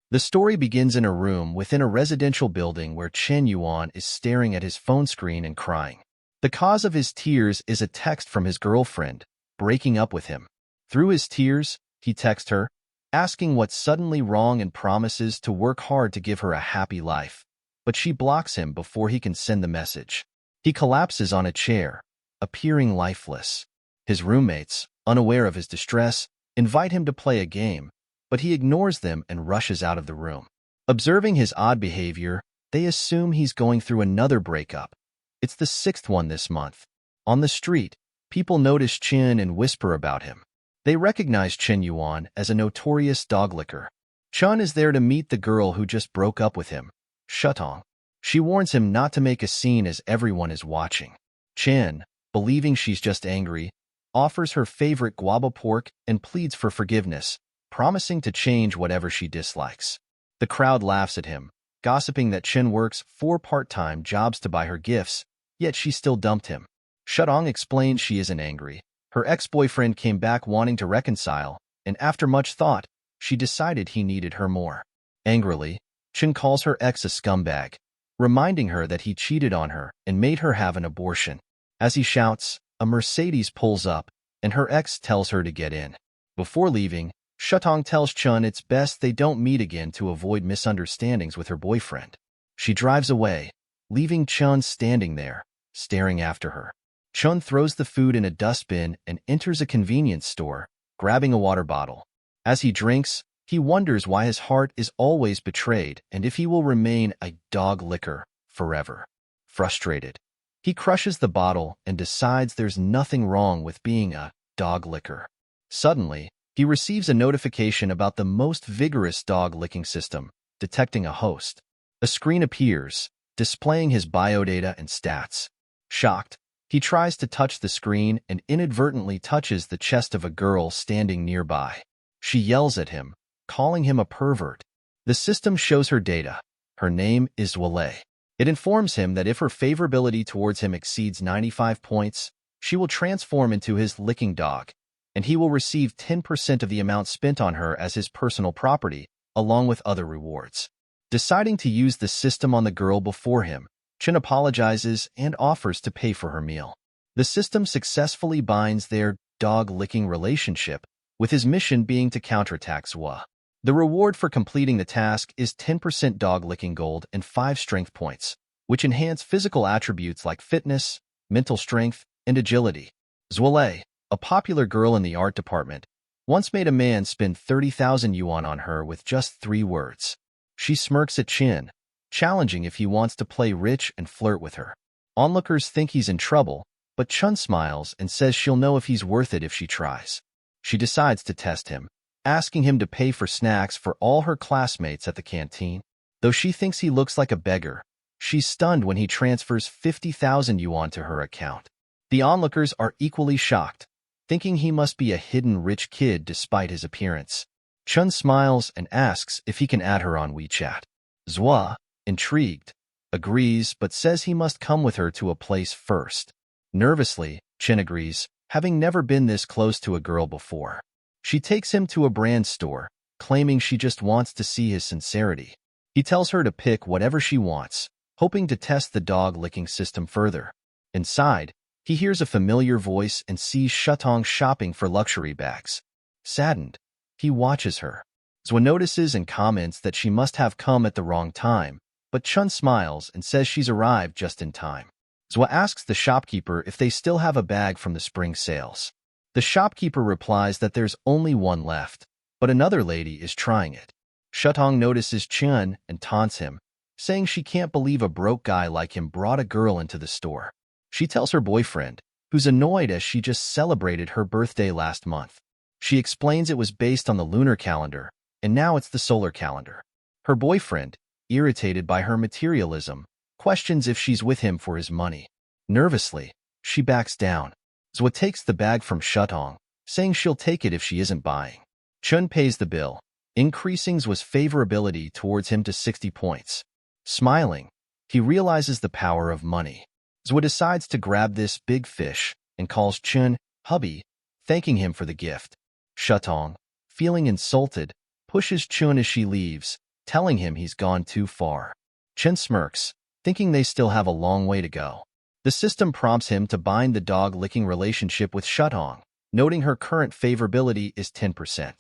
The story begins in a room within a residential building where Chen Yuan is staring at his phone screen and crying. The cause of his tears is a text from his girlfriend, breaking up with him. Through his tears, he texts her, asking what's suddenly wrong and promises to work hard to give her a happy life. But she blocks him before he can send the message. He collapses on a chair, appearing lifeless. His roommates, unaware of his distress, invite him to play a game, but he ignores them and rushes out of the room. Observing his odd behavior, they assume he's going through another breakup. It's the sixth one this month. On the street, people notice Chen and whisper about him. They recognize Chen Yuan as a notorious dog licker. Chen is there to meet the girl who just broke up with him, Shutong. She warns him not to make a scene as everyone is watching. Chen, believing she's just angry, offers her favorite guava pork and pleads for forgiveness, promising to change whatever she dislikes. The crowd laughs at him, gossiping that Chen works 4 part-time jobs to buy her gifts, yet she still dumped him. Shutong explains she isn't angry. Her ex-boyfriend came back wanting to reconcile, and after much thought, she decided he needed her more. Angrily, Chen calls her ex a scumbag, reminding her that he cheated on her and made her have an abortion. As he shouts, a Mercedes pulls up, and her ex tells her to get in. Before leaving, Shutong tells Chen it's best they don't meet again to avoid misunderstandings with her boyfriend. She drives away, leaving Chen standing there, staring after her. Chen throws the food in a dustbin and enters a convenience store, grabbing a water bottle. As he drinks, he wonders why his heart is always betrayed and if he will remain a dog licker forever. Frustrated, he crushes the bottle and decides there's nothing wrong with being a dog licker. Suddenly, he receives a notification about the most vigorous dog licking system, detecting a host. A screen appears, displaying his biodata and stats. Shocked, he tries to touch the screen and inadvertently touches the chest of a girl standing nearby. She yells at him, calling him a pervert. The system shows her data. Her name is Wale. It informs him that if her favorability towards him exceeds 95 points, she will transform into his licking dog, and he will receive 10% of the amount spent on her as his personal property, along with other rewards. Deciding to use the system on the girl before him, Chen apologizes and offers to pay for her meal. The system successfully binds their dog-licking relationship, with his mission being to counterattack Zhua. The reward for completing the task is 10% dog-licking gold and 5 strength points, which enhance physical attributes like fitness, mental strength, and agility. Zhuale, a popular girl in the art department, once made a man spend 30,000 yuan on her with just 3 words. She smirks at Chen, challenging if he wants to play rich and flirt with her. Onlookers think he's in trouble, but Chen smiles and says she'll know if he's worth it if she tries. She decides to test him, asking him to pay for snacks for all her classmates at the canteen. Though she thinks he looks like a beggar, she's stunned when he transfers 50,000 yuan to her account. The onlookers are equally shocked, thinking he must be a hidden rich kid despite his appearance. Chen smiles and asks if he can add her on WeChat. Zhua, intrigued, agrees but says he must come with her to a place first. Nervously, Chen agrees, having never been this close to a girl before. She takes him to a brand store, claiming she just wants to see his sincerity. He tells her to pick whatever she wants, hoping to test the dog-licking system further. Inside, he hears a familiar voice and sees Shutong shopping for luxury bags. Saddened, he watches her. Zhua notices and comments that she must have come at the wrong time, but Chen smiles and says she's arrived just in time. Zhua asks the shopkeeper if they still have a bag from the spring sales. The shopkeeper replies that there's only one left, but another lady is trying it. Shutong notices Chen and taunts him, saying she can't believe a broke guy like him brought a girl into the store. She tells her boyfriend, who's annoyed as she just celebrated her birthday last month. She explains it was based on the lunar calendar, and now it's the solar calendar. Her boyfriend, irritated by her materialism, questions if she's with him for his money. Nervously, she backs down. Zhua takes the bag from Shutong, saying she'll take it if she isn't buying. Chen pays the bill, increasing Zhua's favorability towards him to 60 points. Smiling, he realizes the power of money. Zhua decides to grab this big fish and calls Chen hubby, thanking him for the gift. Shutong, feeling insulted, pushes Chen as she leaves, telling him he's gone too far. Chen smirks, thinking they still have a long way to go. The system prompts him to bind the dog-licking relationship with Shutong, noting her current favorability is 10%.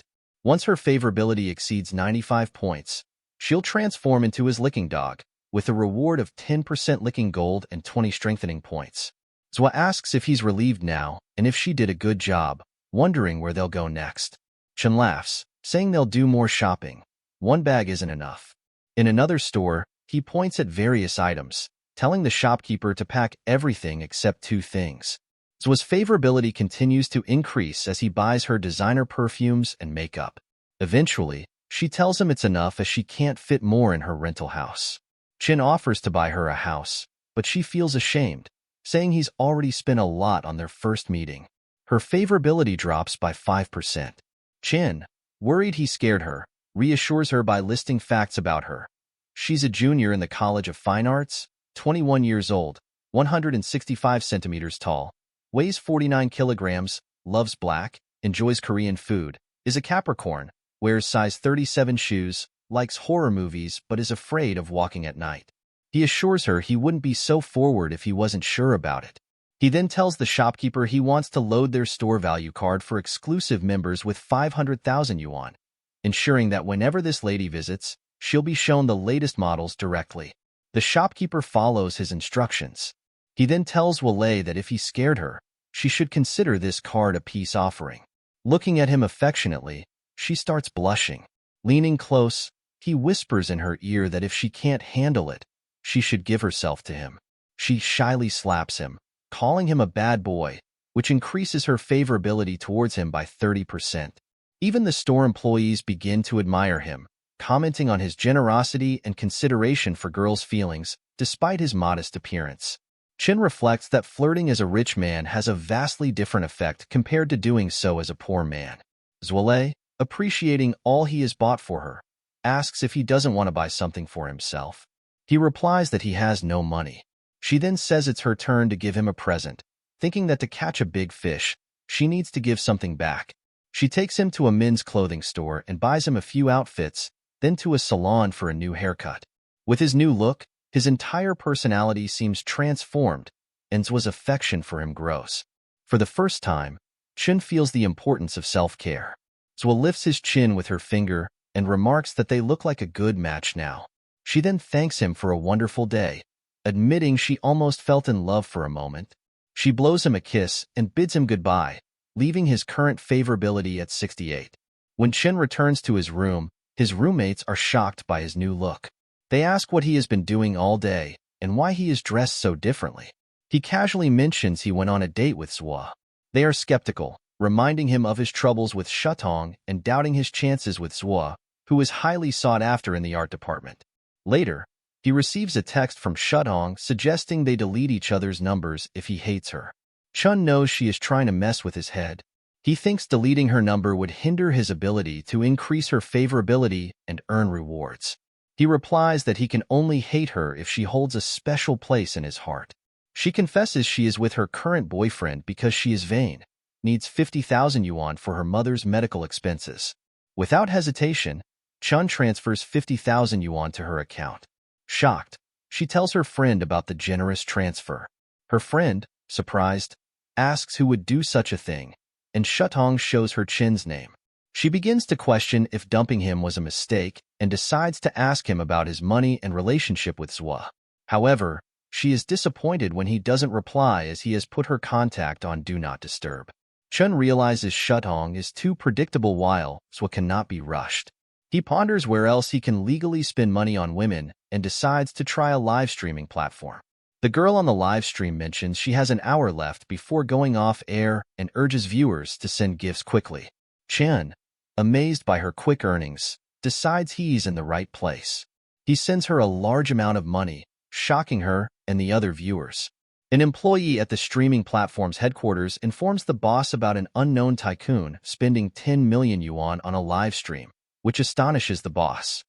Once her favorability exceeds 95 points, she'll transform into his licking dog, with a reward of 10% licking gold and 20 strengthening points. Zwa asks if he's relieved now and if she did a good job, wondering where they'll go next. Chen laughs, saying they'll do more shopping. One bag isn't enough. In another store, he points at various items, telling the shopkeeper to pack everything except 2 things. Zwa's favorability continues to increase as he buys her designer perfumes and makeup. Eventually, she tells him it's enough as she can't fit more in her rental house. Chen offers to buy her a house, but she feels ashamed, saying he's already spent a lot on their first meeting. Her favorability drops by 5%. Chen, worried he scared her, reassures her by listing facts about her. She's a junior in the College of Fine Arts, 21 years old, 165 centimeters tall, weighs 49 kilograms, loves black, enjoys Korean food, is a Capricorn, wears size 37 shoes, likes horror movies but is afraid of walking at night. He assures her he wouldn't be so forward if he wasn't sure about it. He then tells the shopkeeper he wants to load their store value card for exclusive members with 500,000 yuan, ensuring that whenever this lady visits, she'll be shown the latest models directly. The shopkeeper follows his instructions. He then tells Wale that if he scared her, she should consider this card a peace offering. Looking at him affectionately, she starts blushing. Leaning close, he whispers in her ear that if she can't handle it, she should give herself to him. She shyly slaps him, calling him a bad boy, which increases her favorability towards him by 30%. Even the store employees begin to admire him, commenting on his generosity and consideration for girls' feelings, despite his modest appearance. Chen reflects that flirting as a rich man has a vastly different effect compared to doing so as a poor man. Zwale, appreciating all he has bought for her, asks if he doesn't want to buy something for himself. He replies that he has no money. She then says it's her turn to give him a present, thinking that to catch a big fish, she needs to give something back. She takes him to a men's clothing store and buys him a few outfits, then to a salon for a new haircut. With his new look, his entire personality seems transformed, and Zwa's affection for him grows. For the first time, Chen feels the importance of self-care. Zwa lifts his chin with her finger and remarks that they look like a good match now. She then thanks him for a wonderful day, admitting she almost felt in love for a moment. She blows him a kiss and bids him goodbye, leaving his current favorability at 68. When Chen returns to his room, his roommates are shocked by his new look. They ask what he has been doing all day and why he is dressed so differently. He casually mentions he went on a date with Zwa. They are skeptical, reminding him of his troubles with Shutong and doubting his chances with Zwa, who is highly sought after in the art department. Later, he receives a text from Shutong suggesting they delete each other's numbers if he hates her. Chun knows she is trying to mess with his head. He thinks deleting her number would hinder his ability to increase her favorability and earn rewards. He replies that he can only hate her if she holds a special place in his heart. She confesses she is with her current boyfriend because she is vain, needs 50,000 yuan for her mother's medical expenses. Without hesitation, Chun transfers 50,000 yuan to her account. Shocked, she tells her friend about the generous transfer. Her friend, surprised, asks who would do such a thing, and Shutong shows her Chin's name. She begins to question if dumping him was a mistake and decides to ask him about his money and relationship with Zwa. However, she is disappointed when he doesn't reply as he has put her contact on Do Not Disturb. Chun realizes Shutong is too predictable while Zwa cannot be rushed. He ponders where else he can legally spend money on women and decides to try a live streaming platform. The girl on the live stream mentions she has an hour left before going off air and urges viewers to send gifts quickly. Chen, amazed by her quick earnings, decides he's in the right place. He sends her a large amount of money, shocking her and the other viewers. An employee at the streaming platform's headquarters informs the boss about an unknown tycoon spending 10 million yuan on a live stream, which astonishes the boss.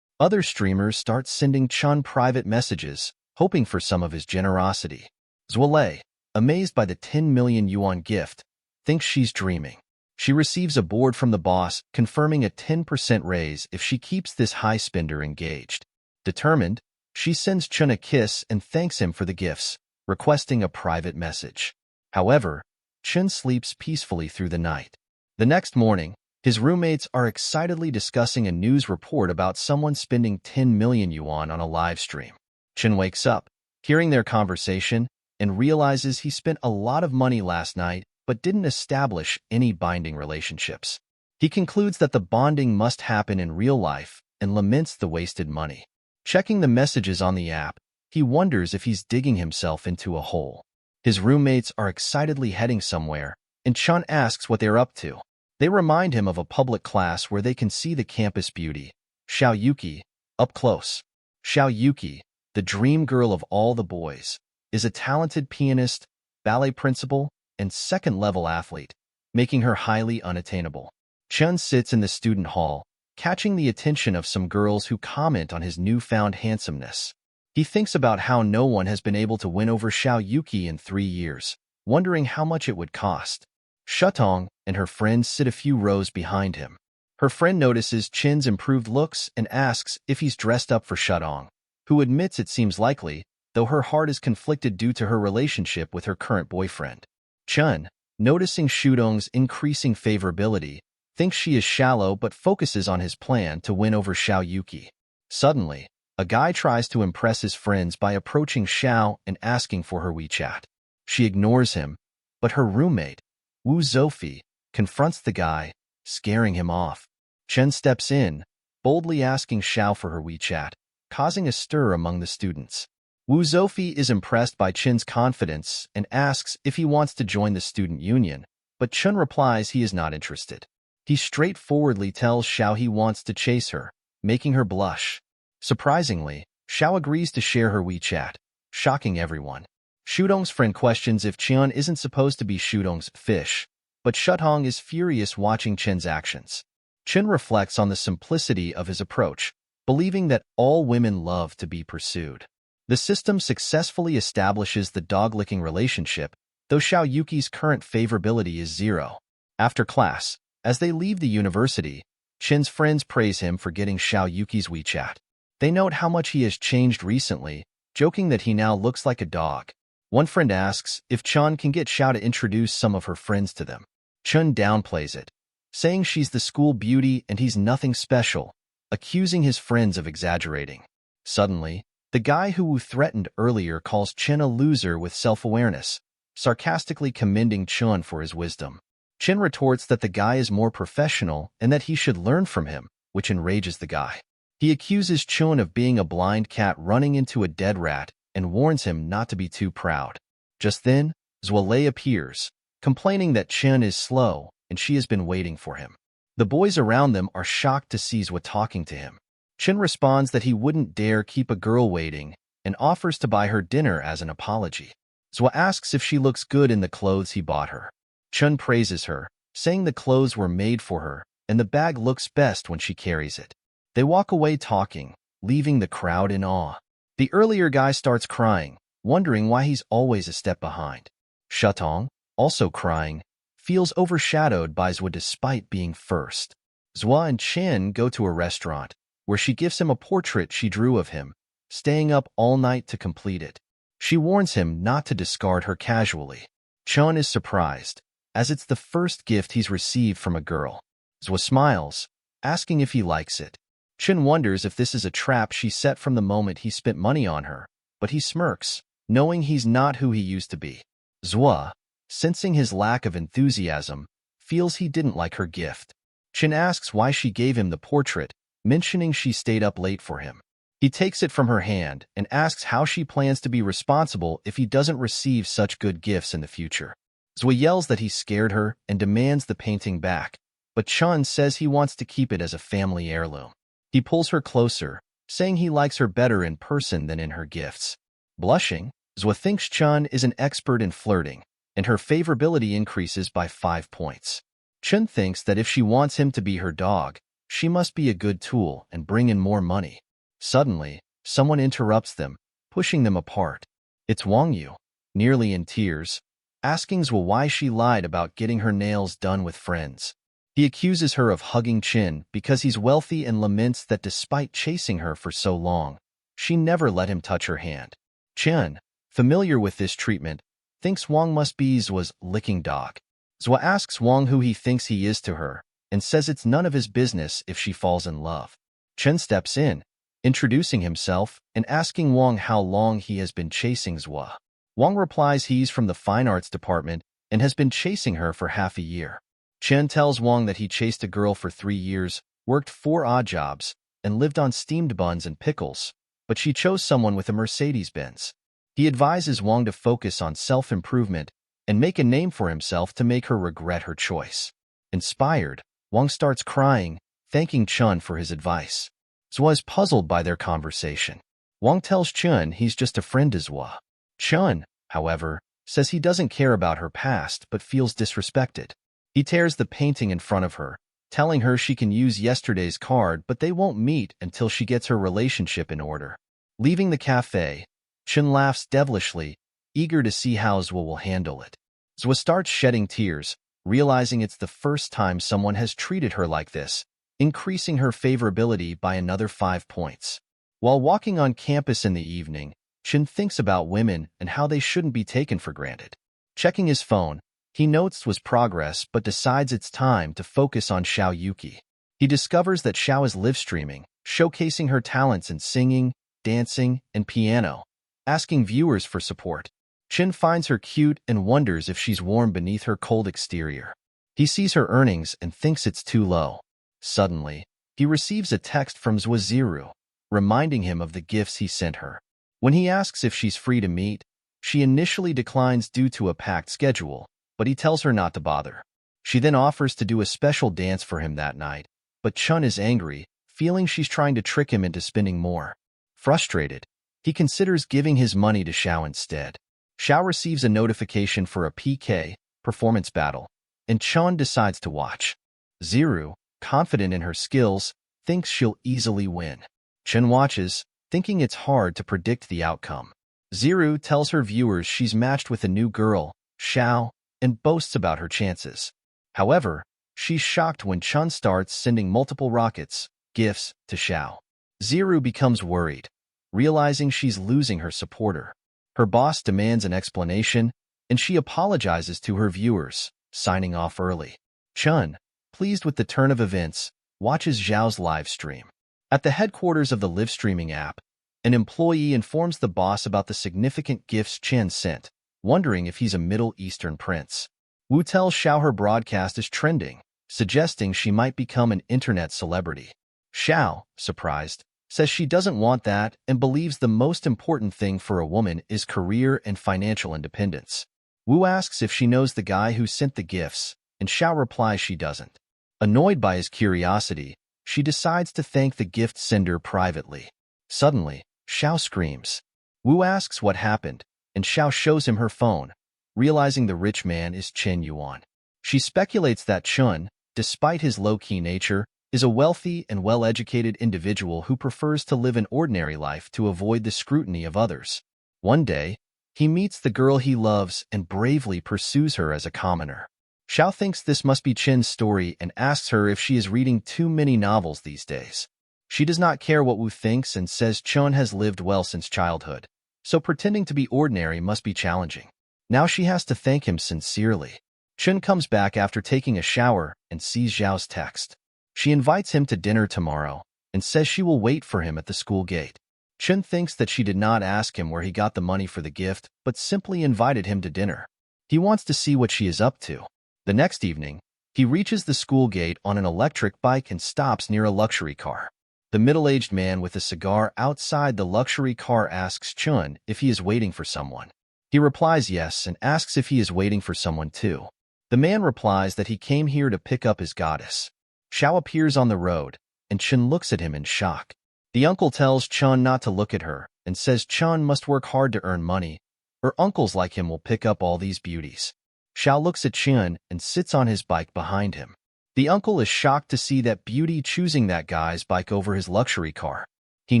Other streamers start sending Chun private messages, hoping for some of his generosity. Zwale, amazed by the 10 million yuan gift, thinks she's dreaming. She receives a board from the boss, confirming a 10% raise if she keeps this high spender engaged. Determined, she sends Chun a kiss and thanks him for the gifts, requesting a private message. However, Chun sleeps peacefully through the night. The next morning, his roommates are excitedly discussing a news report about someone spending 10 million yuan on a live stream. Chun wakes up, hearing their conversation, and realizes he spent a lot of money last night but didn't establish any binding relationships. He concludes that the bonding must happen in real life and laments the wasted money. Checking the messages on the app, he wonders if he's digging himself into a hole. His roommates are excitedly heading somewhere, and Chun asks what they're up to. They remind him of a public class where they can see the campus beauty, Xiao Yuki, up close. Xiao Yuki, the dream girl of all the boys, is a talented pianist, ballet principal, and second-level athlete, making her highly unattainable. Chun sits in the student hall, catching the attention of some girls who comment on his newfound handsomeness. He thinks about how no one has been able to win over Xiao Yuki in 3 years, wondering how much it would cost. Shutong and her friend sit a few rows behind him. Her friend notices Chin's improved looks and asks if he's dressed up for Shutong, who admits it seems likely, though her heart is conflicted due to her relationship with her current boyfriend. Chun, noticing Shutong's increasing favorability, thinks she is shallow but focuses on his plan to win over Xiao Yuki. Suddenly, a guy tries to impress his friends by approaching Xiao and asking for her WeChat. She ignores him, but her roommate, Wu Zofei, confronts the guy, scaring him off. Chen steps in, boldly asking Xiao for her WeChat, causing a stir among the students. Wu Zofei is impressed by Chen's confidence and asks if he wants to join the student union, but Chen replies he is not interested. He straightforwardly tells Xiao he wants to chase her, making her blush. Surprisingly, Xiao agrees to share her WeChat, shocking everyone. Shudong's friend questions if Qian isn't supposed to be Shudong's fish, but Shutong is furious watching Chen's actions. Chen reflects on the simplicity of his approach, believing that all women love to be pursued. The system successfully establishes the dog-licking relationship, though Xiao Yuki's current favorability is 0. After class, as they leave the university, Chen's friends praise him for getting Xiao Yuki's WeChat. They note how much he has changed recently, joking that he now looks like a dog. One friend asks if Chun can get Xiao to introduce some of her friends to them. Chun downplays it, saying she's the school beauty and he's nothing special, accusing his friends of exaggerating. Suddenly, the guy who threatened earlier calls Chen a loser with self-awareness, sarcastically commending Chun for his wisdom. Chen retorts that the guy is more professional and that he should learn from him, which enrages the guy. He accuses Chun of being a blind cat running into a dead rat and warns him not to be too proud. Just then, Zuolei appears, complaining that Chen is slow and she has been waiting for him. The boys around them are shocked to see Zua talking to him. Chen responds that he wouldn't dare keep a girl waiting and offers to buy her dinner as an apology. Zua asks if she looks good in the clothes he bought her. Chen praises her, saying the clothes were made for her and the bag looks best when she carries it. They walk away talking, leaving the crowd in awe. The earlier guy starts crying, wondering why he's always a step behind. Shutong, also crying, feels overshadowed by Zua despite being first. Zua and Chen go to a restaurant, where she gives him a portrait she drew of him, staying up all night to complete it. She warns him not to discard her casually. Chun is surprised, as it's the first gift he's received from a girl. Zua smiles, asking if he likes it. Chen wonders if this is a trap she set from the moment he spent money on her, but he smirks, knowing he's not who he used to be. Zua, sensing his lack of enthusiasm, feels he didn't like her gift. Chen asks why she gave him the portrait, mentioning she stayed up late for him. He takes it from her hand and asks how she plans to be responsible if he doesn't receive such good gifts in the future. Zua yells that he scared her and demands the painting back, but Chun says he wants to keep it as a family heirloom. He pulls her closer, saying he likes her better in person than in her gifts. Blushing, Zua thinks Chun is an expert in flirting, and her favorability increases by 5 points. Chun thinks that if she wants him to be her dog, she must be a good tool and bring in more money. Suddenly, someone interrupts them, pushing them apart. It's Wang Yu, nearly in tears, asking Zwa why she lied about getting her nails done with friends. He accuses her of hugging Chin because he's wealthy and laments that despite chasing her for so long, she never let him touch her hand. Chin, familiar with this treatment, thinks Wang must be Zwa's licking dog. Zwa asks Wang who he thinks he is to her and says it's none of his business if she falls in love. Chen steps in, introducing himself and asking Wang how long he has been chasing Zwa. Wang replies he's from the fine arts department and has been chasing her for half a year. Chen tells Wang that he chased a girl for 3 years, worked 4 odd jobs, and lived on steamed buns and pickles, but she chose someone with a Mercedes-Benz. He advises Wang to focus on self-improvement and make a name for himself to make her regret her choice. Inspired, Wang starts crying, thanking Chun for his advice. Zwa is puzzled by their conversation. Wang tells Chun he's just a friend to Zwa. Chun, however, says he doesn't care about her past but feels disrespected. He tears the painting in front of her, telling her she can use yesterday's card but they won't meet until she gets her relationship in order. Leaving the cafe, Chun laughs devilishly, eager to see how Zwa will handle it. Zwa starts shedding tears, realizing it's the first time someone has treated her like this, increasing her favorability by another 5 points. While walking on campus in the evening, Chun thinks about women and how they shouldn't be taken for granted. Checking his phone, he notes Zwa's progress but decides it's time to focus on Xiao Yuki. He discovers that Xiao is live streaming, showcasing her talents in singing, dancing, and piano, asking viewers for support. Chin finds her cute and wonders if she's warm beneath her cold exterior. He sees her earnings and thinks it's too low. Suddenly, he receives a text from Zwa, reminding him of the gifts he sent her. When he asks if she's free to meet, she initially declines due to a packed schedule, but he tells her not to bother. She then offers to do a special dance for him that night, but Chun is angry, feeling she's trying to trick him into spending more. Frustrated, he considers giving his money to Xiao instead. Xiao receives a notification for a PK, performance battle, and Chun decides to watch. Ziru, confident in her skills, thinks she'll easily win. Chen watches, thinking it's hard to predict the outcome. Ziru tells her viewers she's matched with a new girl, Xiao, and boasts about her chances. However, she's shocked when Chun starts sending multiple rockets, gifts, to Xiao. Ziru becomes worried, realizing she's losing her supporter. Her boss demands an explanation, and she apologizes to her viewers, signing off early. Chun, pleased with the turn of events, watches Zhao's live stream. At the headquarters of the live streaming app, an employee informs the boss about the significant gifts Chen sent, wondering if he's a Middle Eastern prince. Wu tells Xiao her broadcast is trending, suggesting she might become an internet celebrity. Xiao, surprised, says she doesn't want that and believes the most important thing for a woman is career and financial independence. Wu asks if she knows the guy who sent the gifts, and Xiao replies she doesn't. Annoyed by his curiosity, she decides to thank the gift sender privately. Suddenly, Xiao screams. Wu asks what happened, and Xiao shows him her phone, realizing the rich man is Chen Yuan. She speculates that Chun, despite his low-key nature, is a wealthy and well-educated individual who prefers to live an ordinary life to avoid the scrutiny of others. One day, he meets the girl he loves and bravely pursues her as a commoner. Xiao thinks this must be Chen's story and asks her if she is reading too many novels these days. She does not care what Wu thinks and says Chen has lived well since childhood, so pretending to be ordinary must be challenging. Now she has to thank him sincerely. Chen comes back after taking a shower and sees Zhao's text. She invites him to dinner tomorrow and says she will wait for him at the school gate. Chen thinks that she did not ask him where he got the money for the gift, but simply invited him to dinner. He wants to see what she is up to. The next evening, he reaches the school gate on an electric bike and stops near a luxury car. The middle-aged man with a cigar outside the luxury car asks Chun if he is waiting for someone. He replies yes and asks if he is waiting for someone too. The man replies that he came here to pick up his goddess. Xiao appears on the road, and Chun looks at him in shock. The uncle tells Chun not to look at her and says Chun must work hard to earn money, or uncles like him will pick up all these beauties. Xiao looks at Chun and sits on his bike behind him. The uncle is shocked to see that beauty choosing that guy's bike over his luxury car. He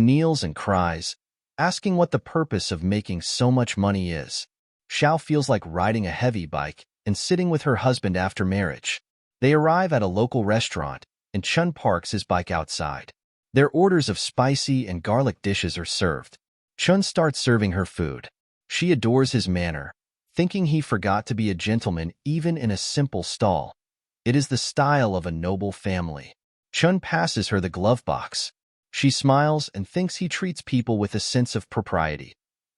kneels and cries, asking what the purpose of making so much money is. Xiao feels like riding a heavy bike and sitting with her husband after marriage. They arrive at a local restaurant, and Chun parks his bike outside. Their orders of spicy and garlic dishes are served. Chun starts serving her food. She adores his manner, thinking he forgot to be a gentleman even in a simple stall. It is the style of a noble family. Chun passes her the glove box. She smiles and thinks he treats people with a sense of propriety.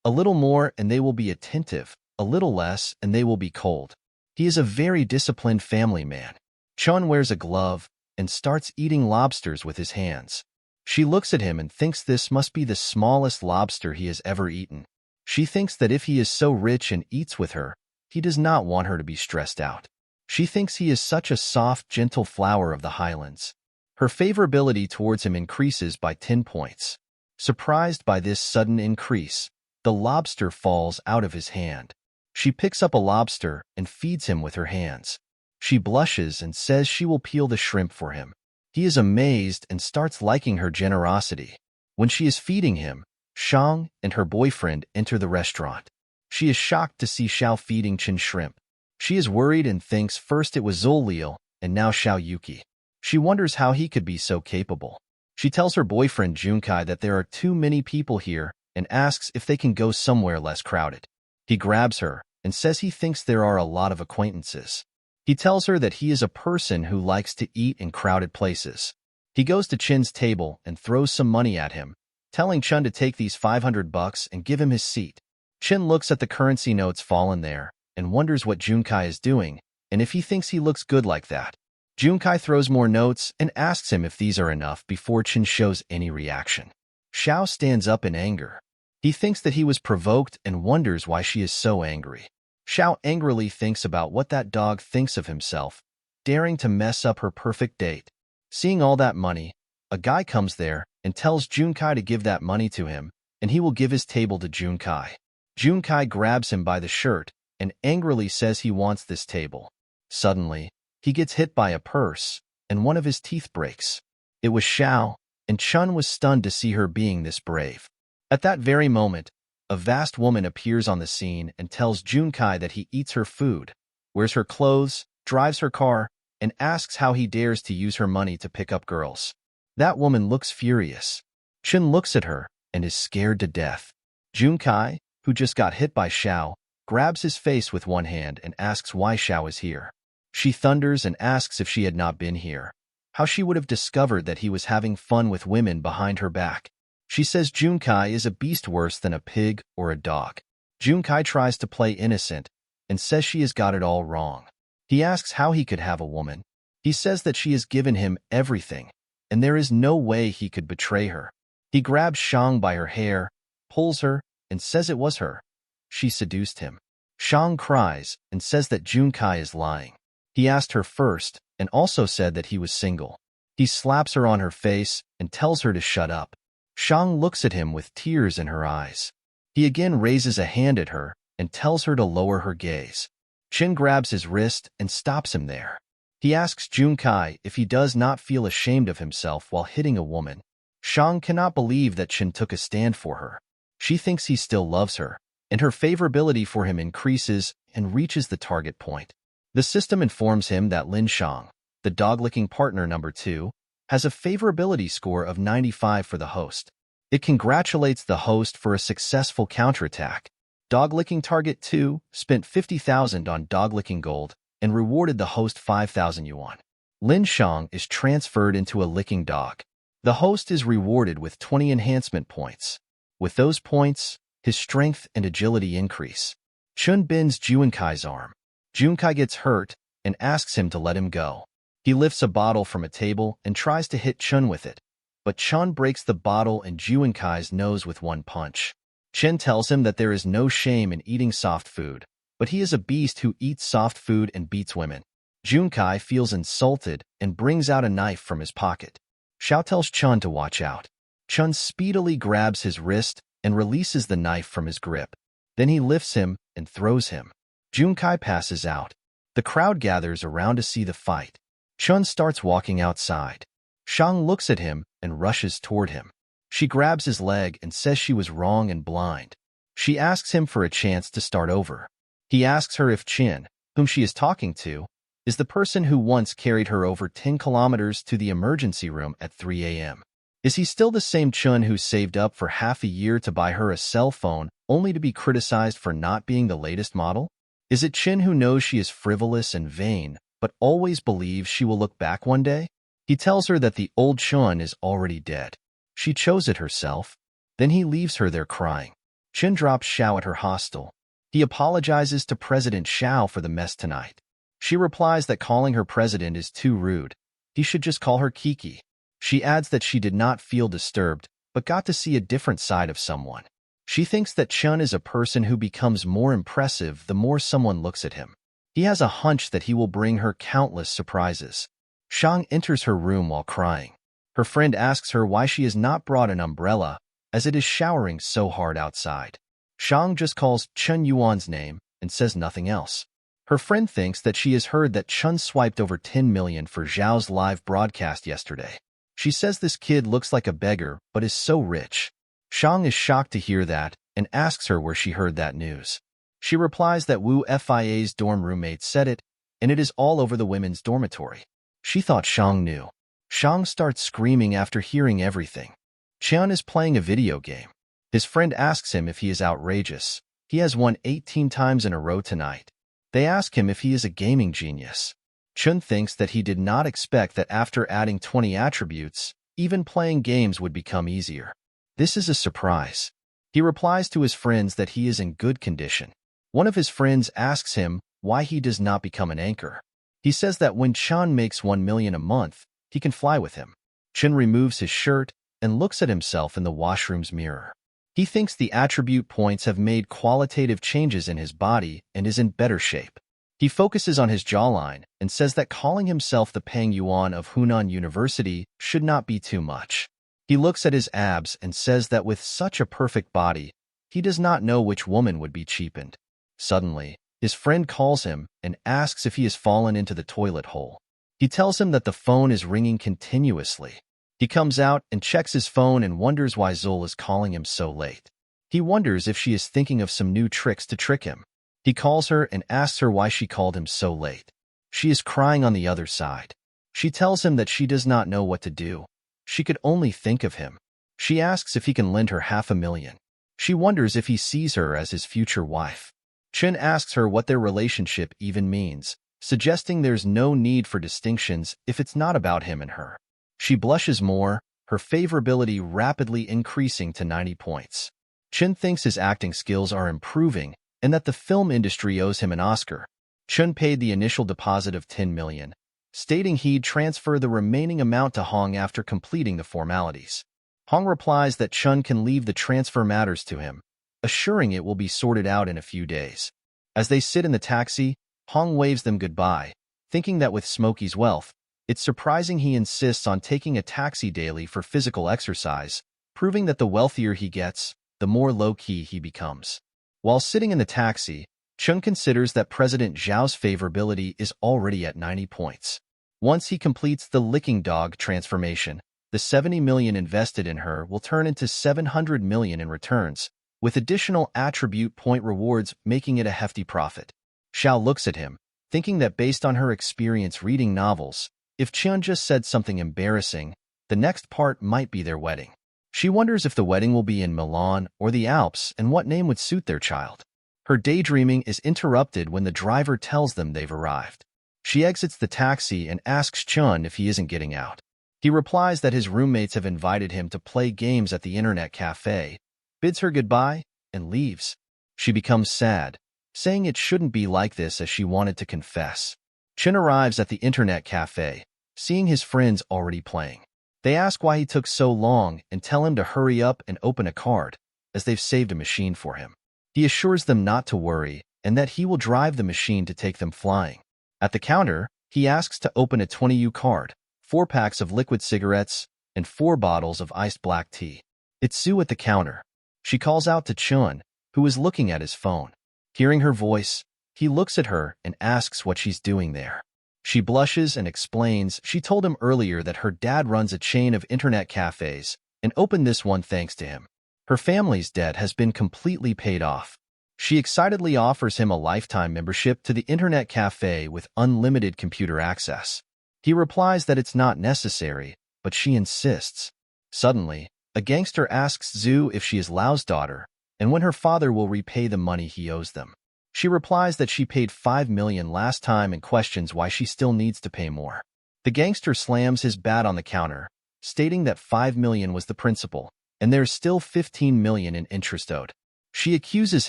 A little more and they will be attentive, a little less and they will be cold. He is a very disciplined family man. Chun wears a glove and starts eating lobsters with his hands. She looks at him and thinks this must be the smallest lobster he has ever eaten. She thinks that if he is so rich and eats with her, he does not want her to be stressed out. She thinks he is such a soft, gentle flower of the highlands. Her favorability towards him increases by 10 points. Surprised by this sudden increase, the lobster falls out of his hand. She picks up a lobster and feeds him with her hands. She blushes and says she will peel the shrimp for him. He is amazed and starts liking her generosity. When she is feeding him, Shang and her boyfriend enter the restaurant. She is shocked to see Xiao feeding Chin shrimp. She is worried and thinks first it was Zhou Liu and now Xiao Yuki. She wonders how he could be so capable. She tells her boyfriend Junkai that there are too many people here and asks if they can go somewhere less crowded. He grabs her and says he thinks there are a lot of acquaintances. He tells her that he is a person who likes to eat in crowded places. He goes to Chin's table and throws some money at him, telling Chun to take these $500 and give him his seat. Chin looks at the currency notes fallen there and wonders what Junkai is doing and if he thinks he looks good like that. Junkai throws more notes and asks him if these are enough before Chin shows any reaction. Xiao stands up in anger. He thinks that he was provoked and wonders why she is so angry. Xiao angrily thinks about what that dog thinks of himself, daring to mess up her perfect date. Seeing all that money, a guy comes there and tells Junkai to give that money to him, and he will give his table to Junkai. Junkai grabs him by the shirt and angrily says he wants this table. Suddenly, he gets hit by a purse, and one of his teeth breaks. It was Xiao, and Chun was stunned to see her being this brave. At that very moment, a vast woman appears on the scene and tells Junkai that he eats her food, wears her clothes, drives her car, and asks how he dares to use her money to pick up girls. That woman looks furious. Chun looks at her and is scared to death. Junkai, who just got hit by Xiao, grabs his face with one hand and asks why Xiao is here. She thunders and asks if she had not been here, how she would have discovered that he was having fun with women behind her back. She says Junkai is a beast worse than a pig or a dog. Junkai tries to play innocent and says she has got it all wrong. He asks how he could have a woman. He says that she has given him everything, and there is no way he could betray her. He grabs Shang by her hair, pulls her, and says it was her. She seduced him. Shang cries and says that Junkai is lying. He asked her first and also said that he was single. He slaps her on her face and tells her to shut up. Shang looks at him with tears in her eyes. He again raises a hand at her and tells her to lower her gaze. Chin grabs his wrist and stops him there. He asks Junkai if he does not feel ashamed of himself while hitting a woman. Shang cannot believe that Chin took a stand for her. She thinks he still loves her, and her favorability for him increases and reaches the target point. The system informs him that Lin Shang, the dog-licking partner number 2, has a favorability score of 95 for the host. It congratulates the host for a successful counterattack. Dog-licking target 2 spent 50,000 on dog-licking gold and rewarded the host 5,000 yuan. Lin Shang is transferred into a licking dog. The host is rewarded with 20 enhancement points. With those points, his strength and agility increase. Chun bends Junkai's arm. Junkai gets hurt and asks him to let him go. He lifts a bottle from a table and tries to hit Chun with it, but Chun breaks the bottle and Junkai's nose with one punch. Chen tells him that there is no shame in eating soft food, but he is a beast who eats soft food and beats women. Junkai feels insulted and brings out a knife from his pocket. Xiao tells Chun to watch out. Chun speedily grabs his wrist and releases the knife from his grip. Then he lifts him and throws him. Junkai passes out. The crowd gathers around to see the fight. Chun starts walking outside. Shang looks at him and rushes toward him. She grabs his leg and says she was wrong and blind. She asks him for a chance to start over. He asks her if Chin, whom she is talking to, is the person who once carried her over 10 kilometers to the emergency room at 3 a.m. Is he still the same Chun who saved up for half a year to buy her a cell phone only to be criticized for not being the latest model? Is it Chin who knows she is frivolous and vain, but always believes she will look back one day? He tells her that the old Chun is already dead. She chose it herself. Then he leaves her there crying. Chin drops Xiao at her hostel. He apologizes to President Xiao for the mess tonight. She replies that calling her president is too rude. He should just call her Kiki. She adds that she did not feel disturbed, but got to see a different side of someone. She thinks that Chun is a person who becomes more impressive the more someone looks at him. He has a hunch that he will bring her countless surprises. Shang enters her room while crying. Her friend asks her why she has not brought an umbrella, as it is showering so hard outside. Shang just calls Chun Yuan's name and says nothing else. Her friend thinks that she has heard that Chun swiped over 10 million for Zhao's live broadcast yesterday. She says this kid looks like a beggar but is so rich. Shang is shocked to hear that and asks her where she heard that news. She replies that Wu Fia's dorm roommate said it, and it is all over the women's dormitory. She thought Shang knew. Shang starts screaming after hearing everything. Chun is playing a video game. His friend asks him if he is outrageous. He has won 18 times in a row tonight. They ask him if he is a gaming genius. Chun thinks that he did not expect that after adding 20 attributes, even playing games would become easier. This is a surprise. He replies to his friends that he is in good condition. One of his friends asks him why he does not become an anchor. He says that when Chun makes 1 million a month, he can fly with him. Chun removes his shirt and looks at himself in the washroom's mirror. He thinks the attribute points have made qualitative changes in his body and is in better shape. He focuses on his jawline and says that calling himself the Peng Yuan of Hunan University should not be too much. He looks at his abs and says that with such a perfect body, he does not know which woman would be cheapened. Suddenly, his friend calls him and asks if he has fallen into the toilet hole. He tells him that the phone is ringing continuously. He comes out and checks his phone and wonders why Zul is calling him so late. He wonders if she is thinking of some new tricks to trick him. He calls her and asks her why she called him so late. She is crying on the other side. She tells him that she does not know what to do. She could only think of him. She asks if he can lend her $500,000. She wonders if he sees her as his future wife. Chen asks her what their relationship even means, suggesting there's no need for distinctions if it's not about him and her. She blushes more, her favorability rapidly increasing to 90 points. Chen thinks his acting skills are improving and that the film industry owes him an Oscar. Chen paid the initial deposit of 10 million, stating he'd transfer the remaining amount to Hong after completing the formalities. Hong replies that Chen can leave the transfer matters to him, assuring it will be sorted out in a few days. As they sit in the taxi, Hong waves them goodbye, thinking that with Smokey's wealth, it's surprising he insists on taking a taxi daily for physical exercise, proving that the wealthier he gets, the more low-key he becomes. While sitting in the taxi, Chung considers that President Zhao's favorability is already at 90 points. Once he completes the licking dog transformation, the 70 million invested in her will turn into 700 million in returns, with additional attribute point rewards making it a hefty profit. Xiao looks at him, thinking that based on her experience reading novels, if Qian just said something embarrassing, the next part might be their wedding. She wonders if the wedding will be in Milan or the Alps and what name would suit their child. Her daydreaming is interrupted when the driver tells them they've arrived. She exits the taxi and asks Chun if he isn't getting out. He replies that his roommates have invited him to play games at the internet cafe, bids her goodbye, and leaves. She becomes sad, saying it shouldn't be like this as she wanted to confess. Chun arrives at the internet cafe, seeing his friends already playing. They ask why he took so long and tell him to hurry up and open a card, as they've saved a machine for him. He assures them not to worry and that he will drive the machine to take them flying. At the counter, he asks to open a 20U card, 4 packs of liquid cigarettes, and 4 bottles of iced black tea. It's Sue at the counter. She calls out to Chun, who is looking at his phone. Hearing her voice, he looks at her and asks what she's doing there. She blushes and explains she told him earlier that her dad runs a chain of internet cafes and opened this one thanks to him. Her family's debt has been completely paid off. She excitedly offers him a lifetime membership to the internet cafe with unlimited computer access. He replies that it's not necessary, but she insists. Suddenly, a gangster asks Zhu if she is Lao's daughter, and when her father will repay the money he owes them. She replies that she paid 5 million last time and questions why she still needs to pay more. The gangster slams his bat on the counter, stating that 5 million was the principal, and there's still 15 million in interest owed. She accuses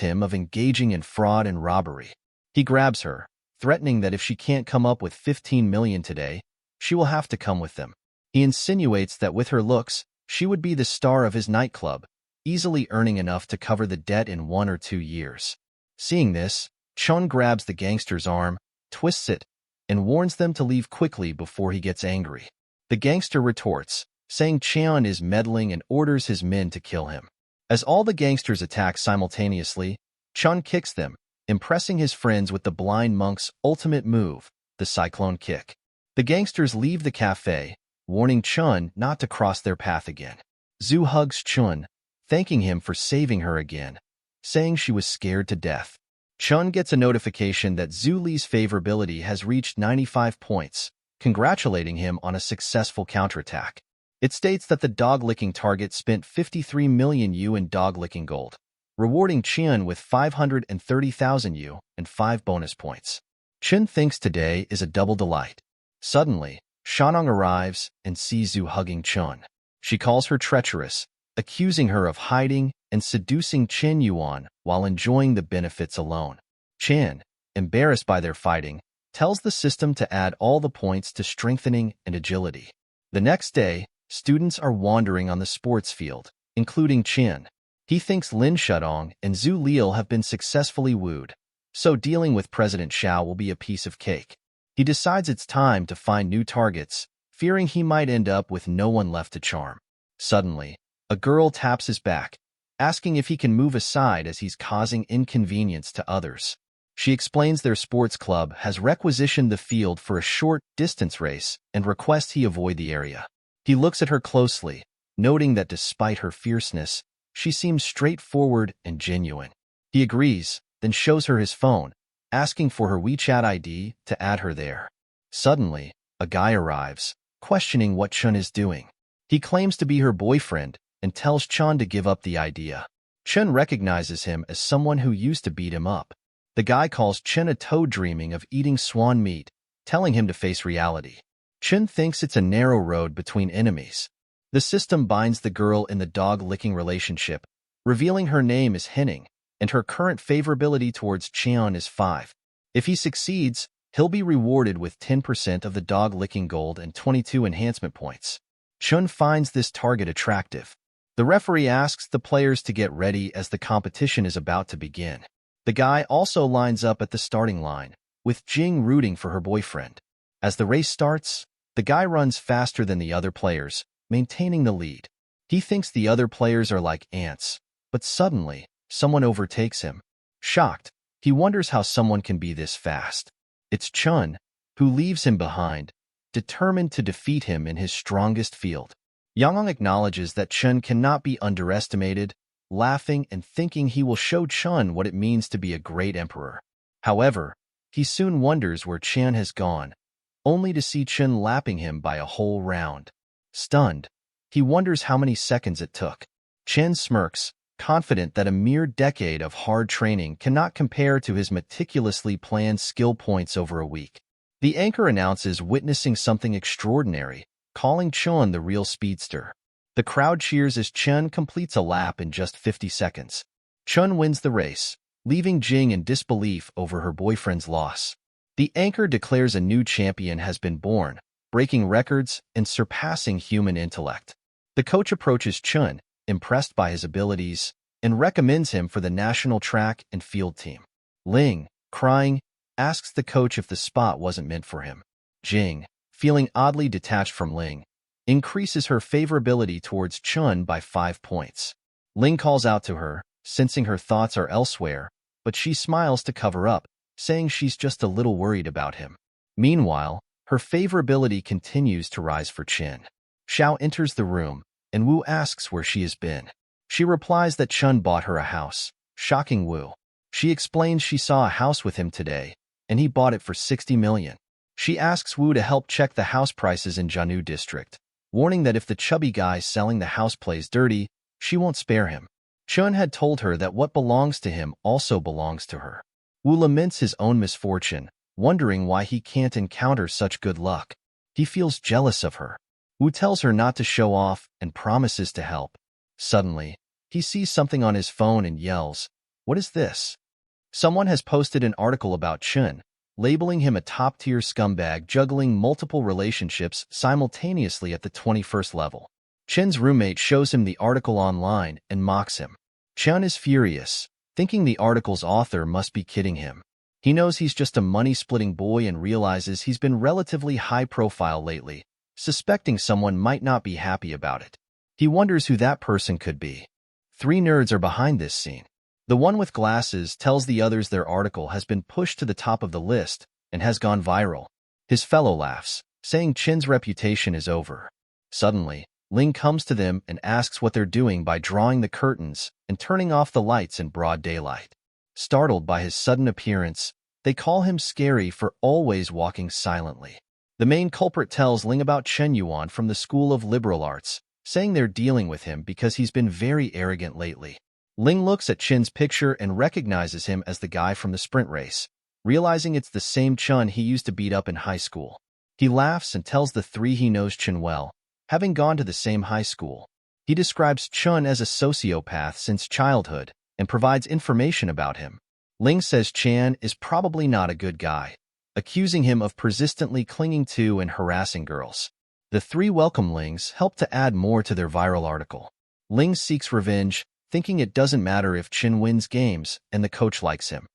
him of engaging in fraud and robbery. He grabs her, threatening that if she can't come up with 15 million today, she will have to come with them. He insinuates that with her looks, she would be the star of his nightclub, easily earning enough to cover the debt in 1 or 2 years. Seeing this, Chun grabs the gangster's arm, twists it, and warns them to leave quickly before he gets angry. The gangster retorts, saying Chun is meddling and orders his men to kill him. As all the gangsters attack simultaneously, Chun kicks them, impressing his friends with the blind monk's ultimate move, the cyclone kick. The gangsters leave the cafe, warning Chun not to cross their path again. Zhu hugs Chun, thanking him for saving her again, saying she was scared to death. Chun gets a notification that Zhu Li's favorability has reached 95 points, congratulating him on a successful counterattack. It states that the dog-licking target spent 53 million Yu in dog-licking gold, rewarding Chun with 530,000 Yu and 5 bonus points. Chun thinks today is a double delight. Suddenly, Shanong arrives and sees Zhu hugging Chun. She calls her treacherous, accusing her of hiding and seducing Chen Yuan while enjoying the benefits alone. Chen, embarrassed by their fighting, tells the system to add all the points to strengthening and agility. The next day, students are wandering on the sports field, including Chen. He thinks Lin Shudong and Zhu Liu have been successfully wooed, so dealing with President Xiao will be a piece of cake. He decides it's time to find new targets, fearing he might end up with no one left to charm. Suddenly, a girl taps his back, asking if he can move aside as he's causing inconvenience to others. She explains their sports club has requisitioned the field for a short distance race and requests he avoid the area. He looks at her closely, noting that despite her fierceness, she seems straightforward and genuine. He agrees, then shows her his phone, asking for her WeChat ID to add her there. Suddenly, a guy arrives, questioning what Chun is doing. He claims to be her boyfriend and tells Chun to give up the idea. Chun recognizes him as someone who used to beat him up. The guy calls Chun a toad dreaming of eating swan meat, telling him to face reality. Chun thinks it's a narrow road between enemies. The system binds the girl in the dog-licking relationship, revealing her name is Henning, and her current favorability towards Chun is 5. If he succeeds, he'll be rewarded with 10% of the dog-licking gold and 22 enhancement points. Chun finds this target attractive. The referee asks the players to get ready as the competition is about to begin. The guy also lines up at the starting line, with Jing rooting for her boyfriend. As the race starts, the guy runs faster than the other players, maintaining the lead. He thinks the other players are like ants, but suddenly, someone overtakes him. Shocked, he wonders how someone can be this fast. It's Chun, who leaves him behind, determined to defeat him in his strongest field. Yang acknowledges that Chun cannot be underestimated, laughing and thinking he will show Chun what it means to be a great emperor. However, he soon wonders where Chun has gone, only to see Chun lapping him by a whole round. Stunned, he wonders how many seconds it took. Chun smirks, confident that a mere decade of hard training cannot compare to his meticulously planned skill points over a week. The anchor announces witnessing something extraordinary, calling Chun the real speedster. The crowd cheers as Chun completes a lap in just 50 seconds. Chun wins the race, leaving Jing in disbelief over her boyfriend's loss. The anchor declares a new champion has been born, breaking records and surpassing human intellect. The coach approaches Chun, impressed by his abilities, and recommends him for the national track and field team. Ling, crying, asks the coach if the spot wasn't meant for him. Jing, feeling oddly detached from Ling, increases her favorability towards Chun by 5 points. Ling calls out to her, sensing her thoughts are elsewhere, but she smiles to cover up, saying she's just a little worried about him. Meanwhile, her favorability continues to rise for Chun. Xiao enters the room, and Wu asks where she has been. She replies that Chun bought her a house, shocking Wu. She explains she saw a house with him today, and he bought it for 60 million. She asks Wu to help check the house prices in Jianu district, warning that if the chubby guy selling the house plays dirty, she won't spare him. Chun had told her that what belongs to him also belongs to her. Wu laments his own misfortune, wondering why he can't encounter such good luck. He feels jealous of her. Wu tells her not to show off and promises to help. Suddenly, he sees something on his phone and yells, "What is this?" Someone has posted an article about Chun, labeling him a top-tier scumbag juggling multiple relationships simultaneously at the 21st level. Chun's roommate shows him the article online and mocks him. Chun is furious, thinking the article's author must be kidding him. He knows he's just a money-splitting boy and realizes he's been relatively high-profile lately, suspecting someone might not be happy about it. He wonders who that person could be. 3 nerds are behind this scene. The one with glasses tells the others their article has been pushed to the top of the list and has gone viral. His fellow laughs, saying Chin's reputation is over. Suddenly, Ling comes to them and asks what they're doing by drawing the curtains and turning off the lights in broad daylight. Startled by his sudden appearance, they call him scary for always walking silently. The main culprit tells Ling about Chen Yuan from the School of Liberal Arts, saying they're dealing with him because he's been very arrogant lately. Ling looks at Chin's picture and recognizes him as the guy from the sprint race, realizing it's the same Chun he used to beat up in high school. He laughs and tells the 3 he knows Chun well, having gone to the same high school. He describes Chun as a sociopath since childhood and provides information about him. Ling says Chan is probably not a good guy, accusing him of persistently clinging to and harassing girls. The 3 welcome Lings help to add more to their viral article. Ling seeks revenge, thinking it doesn't matter if Chin wins games and the coach likes him.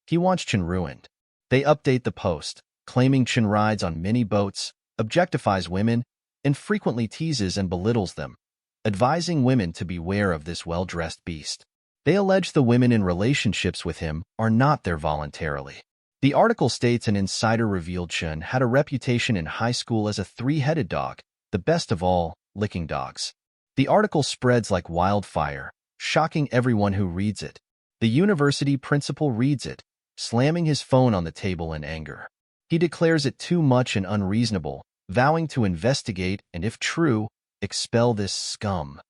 He wants Chin ruined. They update the post, claiming Chin rides on mini boats, objectifies women, and frequently teases and belittles them, advising women to beware of this well-dressed beast. They allege the women in relationships with him are not there voluntarily. The article states an insider revealed Chun had a reputation in high school as a 3-headed dog, the best of all, licking dogs. The article spreads like wildfire, shocking everyone who reads it. The university principal reads it, slamming his phone on the table in anger. He declares it too much and unreasonable, vowing to investigate and, if true, expel this scum.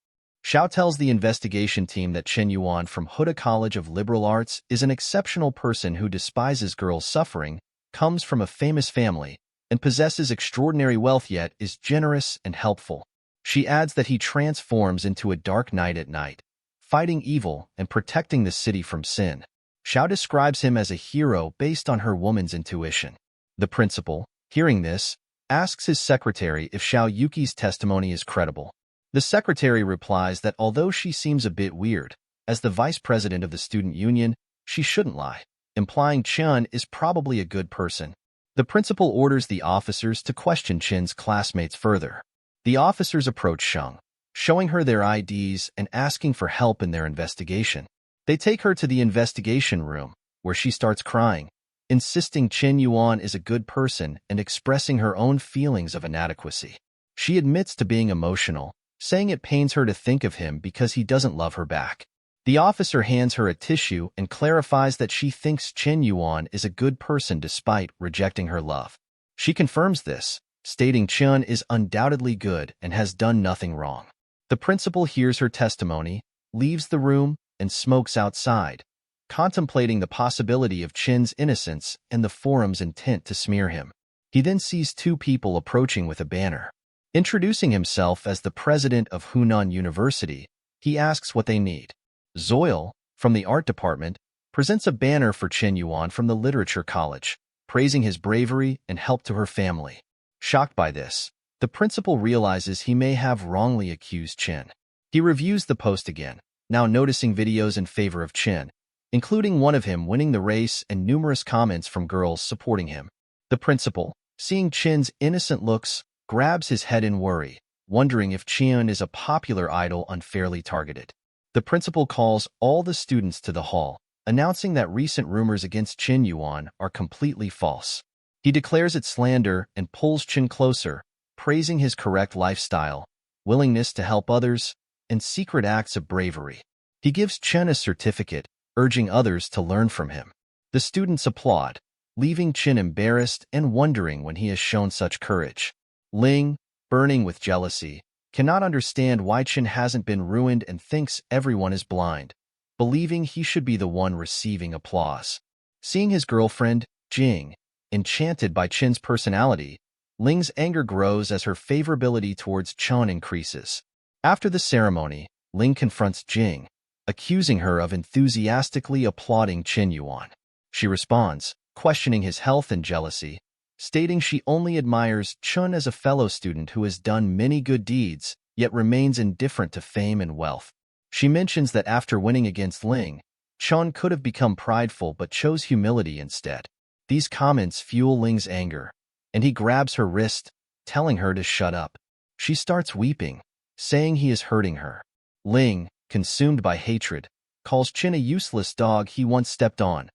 Xiao tells the investigation team that Chen Yuan from Huda College of Liberal Arts is an exceptional person who despises girls' suffering, comes from a famous family, and possesses extraordinary wealth yet is generous and helpful. She adds that he transforms into a dark knight at night, fighting evil and protecting the city from sin. Xiao describes him as a hero based on her woman's intuition. The principal, hearing this, asks his secretary if Xiao Yuki's testimony is credible. The secretary replies that although she seems a bit weird, as the vice president of the student union, she shouldn't lie, implying Chen is probably a good person. The principal orders the officers to question Chen's classmates further. The officers approach Sheng, showing her their IDs and asking for help in their investigation. They take her to the investigation room, where she starts crying, insisting Chen Yuan is a good person and expressing her own feelings of inadequacy. She admits to being emotional, saying it pains her to think of him because he doesn't love her back. The officer hands her a tissue and clarifies that she thinks Chen Yuan is a good person despite rejecting her love. She confirms this, stating Chen is undoubtedly good and has done nothing wrong. The principal hears her testimony, leaves the room, and smokes outside, contemplating the possibility of Chen's innocence and the forum's intent to smear him. He then sees 2 people approaching with a banner. Introducing himself as the president of Hunan University, he asks what they need. Zoil, from the art department, presents a banner for Chen Yuan from the literature college, praising his bravery and help to her family. Shocked by this, the principal realizes he may have wrongly accused Chen. He reviews the post again, now noticing videos in favor of Chen, including one of him winning the race and numerous comments from girls supporting him. The principal, seeing Chen's innocent looks, grabs his head in worry, wondering if Chen is a popular idol unfairly targeted. The principal calls all the students to the hall, announcing that recent rumors against Chen Yuan are completely false. He declares it slander and pulls Chen closer, praising his correct lifestyle, willingness to help others, and secret acts of bravery. He gives Chen a certificate, urging others to learn from him. The students applaud, leaving Chin embarrassed and wondering when he has shown such courage. Ling, burning with jealousy, cannot understand why Chin hasn't been ruined and thinks everyone is blind, believing he should be the one receiving applause. Seeing his girlfriend, Jing, enchanted by Chin's personality, Ling's anger grows as her favorability towards Chun increases. After the ceremony, Ling confronts Jing, accusing her of enthusiastically applauding Chin Yuan. She responds, questioning his health and jealousy, stating she only admires Chun as a fellow student who has done many good deeds, yet remains indifferent to fame and wealth. She mentions that after winning against Ling, Chun could have become prideful but chose humility instead. These comments fuel Ling's anger, and he grabs her wrist, telling her to shut up. She starts weeping, saying he is hurting her. Ling, consumed by hatred, calls Chin a useless dog he once stepped on,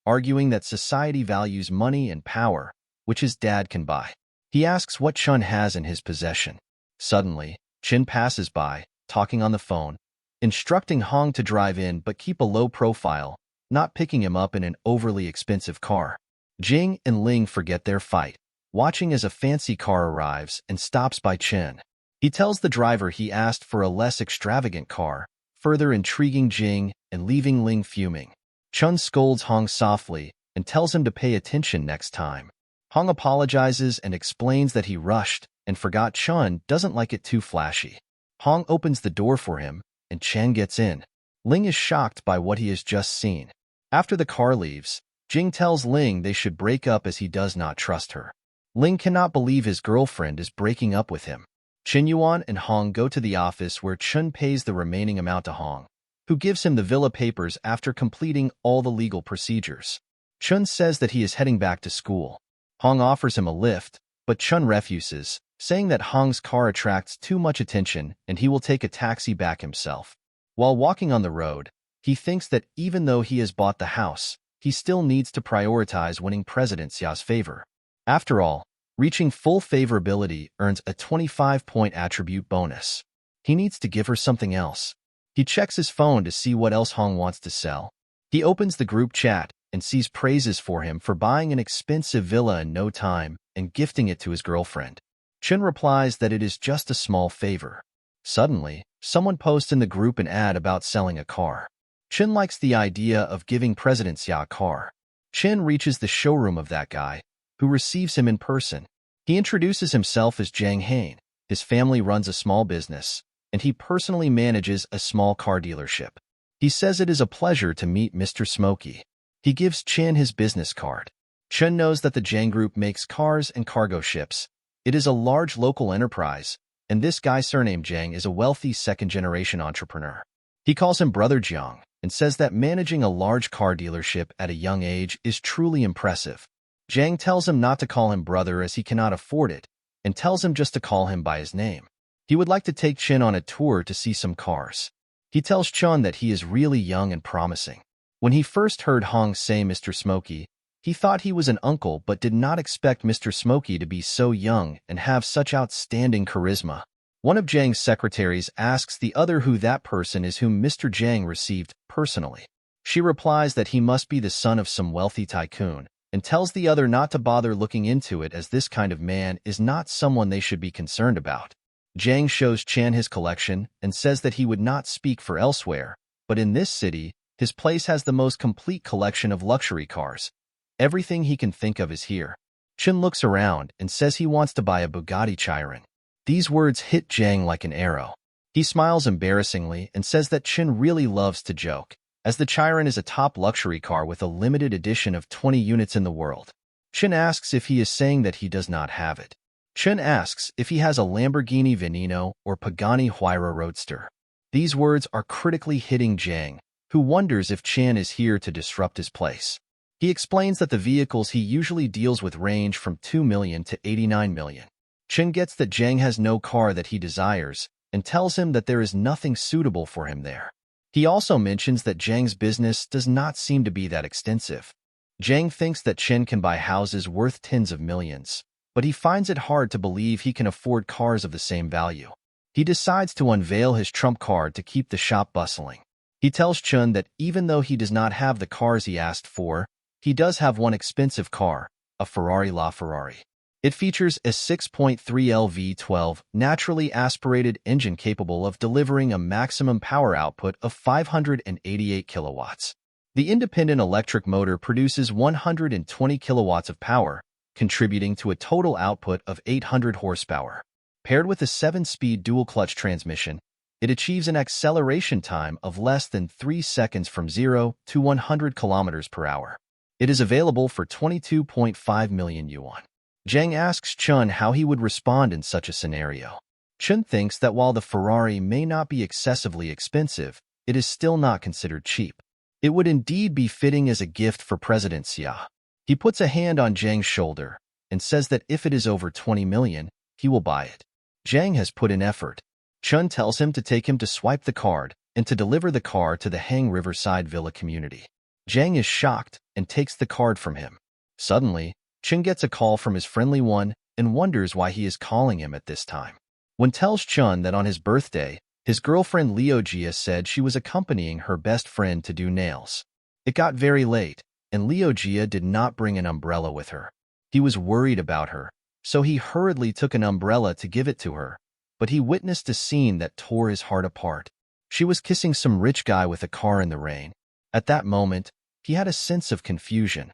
arguing that society values money and power, which his dad can buy. He asks what Chun has in his possession. Suddenly, Chin passes by, talking on the phone, instructing Hong to drive in but keep a low profile, not picking him up in an overly expensive car. Jing and Ling forget their fight, watching as a fancy car arrives and stops by Chin. He tells the driver he asked for a less extravagant car, further intriguing Jing and leaving Ling fuming. Chun scolds Hong softly and tells him to pay attention next time. Hong apologizes and explains that he rushed and forgot Chun doesn't like it too flashy. Hong opens the door for him, and Chen gets in. Ling is shocked by what he has just seen. After the car leaves, Jing tells Ling they should break up as he does not trust her. Ling cannot believe his girlfriend is breaking up with him. Chen Yuan and Hong go to the office where Chun pays the remaining amount to Hong, who gives him the villa papers after completing all the legal procedures. Chun says that he is heading back to school. Hong offers him a lift, but Chun refuses, saying that Hong's car attracts too much attention and he will take a taxi back himself. While walking on the road, he thinks that even though he has bought the house, he still needs to prioritize winning President Xia's favor. After all, reaching full favorability earns a 25-point attribute bonus. He needs to give her something else. He checks his phone to see what else Hong wants to sell. He opens the group chat and sees praises for him for buying an expensive villa in no time and gifting it to his girlfriend. Chen replies that it is just a small favor. Suddenly, someone posts in the group an ad about selling a car. Chen likes the idea of giving President Xia a car. Chen reaches the showroom of that guy, who receives him in person. He introduces himself as Jiang Hain. His family runs a small business, and he personally manages a small car dealership. He says it is a pleasure to meet Mr. Smokey. He gives Chen his business card. Chen knows that the Jiang Group makes cars and cargo ships. It is a large local enterprise, and this guy surnamed Jiang is a wealthy second-generation entrepreneur. He calls him Brother Jiang and says that managing a large car dealership at a young age is truly impressive. Jiang tells him not to call him brother as he cannot afford it, and tells him just to call him by his name. He would like to take Chen on a tour to see some cars. He tells Chun that he is really young and promising. When he first heard Hong say Mr. Smokey, he thought he was an uncle but did not expect Mr. Smokey to be so young and have such outstanding charisma. One of Jiang's secretaries asks the other who that person is whom Mr. Jiang received personally. She replies that he must be the son of some wealthy tycoon, and tells the other not to bother looking into it as this kind of man is not someone they should be concerned about. Jiang shows Chan his collection and says that he would not speak for elsewhere, but in this city, his place has the most complete collection of luxury cars. Everything he can think of is here. Chen looks around and says he wants to buy a Bugatti Chiron. These words hit Jiang like an arrow. He smiles embarrassingly and says that Chen really loves to joke, as the Chiron is a top luxury car with a limited edition of 20 units in the world. Chen asks if he is saying that he does not have it. Chen asks if he has a Lamborghini Veneno or Pagani Huayra Roadster. These words are critically hitting Jiang, who wonders if Chen is here to disrupt his place. He explains that the vehicles he usually deals with range from 2 million to 89 million. Chen gets that Jiang has no car that he desires and tells him that there is nothing suitable for him there. He also mentions that Jiang's business does not seem to be that extensive. Jiang thinks that Chen can buy houses worth tens of millions, but he finds it hard to believe he can afford cars of the same value. He decides to unveil his trump card to keep the shop bustling. He tells Chun that even though he does not have the cars he asked for, he does have one expensive car, a Ferrari LaFerrari. It features a 6.3L V12 naturally aspirated engine capable of delivering a maximum power output of 588 kilowatts. The independent electric motor produces 120 kilowatts of power, contributing to a total output of 800 horsepower. Paired with a 7-speed dual-clutch transmission, it achieves an acceleration time of less than 3 seconds from 0 to 100 kilometers per hour. It is available for 22.5 million yuan. Zhang asks Chun how he would respond in such a scenario. Chun thinks that while the Ferrari may not be excessively expensive, it is still not considered cheap. It would indeed be fitting as a gift for President Xia. He puts a hand on Zhang's shoulder and says that if it is over 20 million, he will buy it. Zhang has put in effort. Chun tells him to take him to swipe the card and to deliver the car to the Hang Riverside Villa community. Zhang is shocked and takes the card from him. Suddenly, Chun gets a call from his friendly one and wonders why he is calling him at this time. One tells Chun that on his birthday, his girlfriend Liu Jia said she was accompanying her best friend to do nails. It got very late, and Liu Jia did not bring an umbrella with her. He was worried about her, so he hurriedly took an umbrella to give it to her, but he witnessed a scene that tore his heart apart. She was kissing some rich guy with a car in the rain. At that moment, he had a sense of confusion.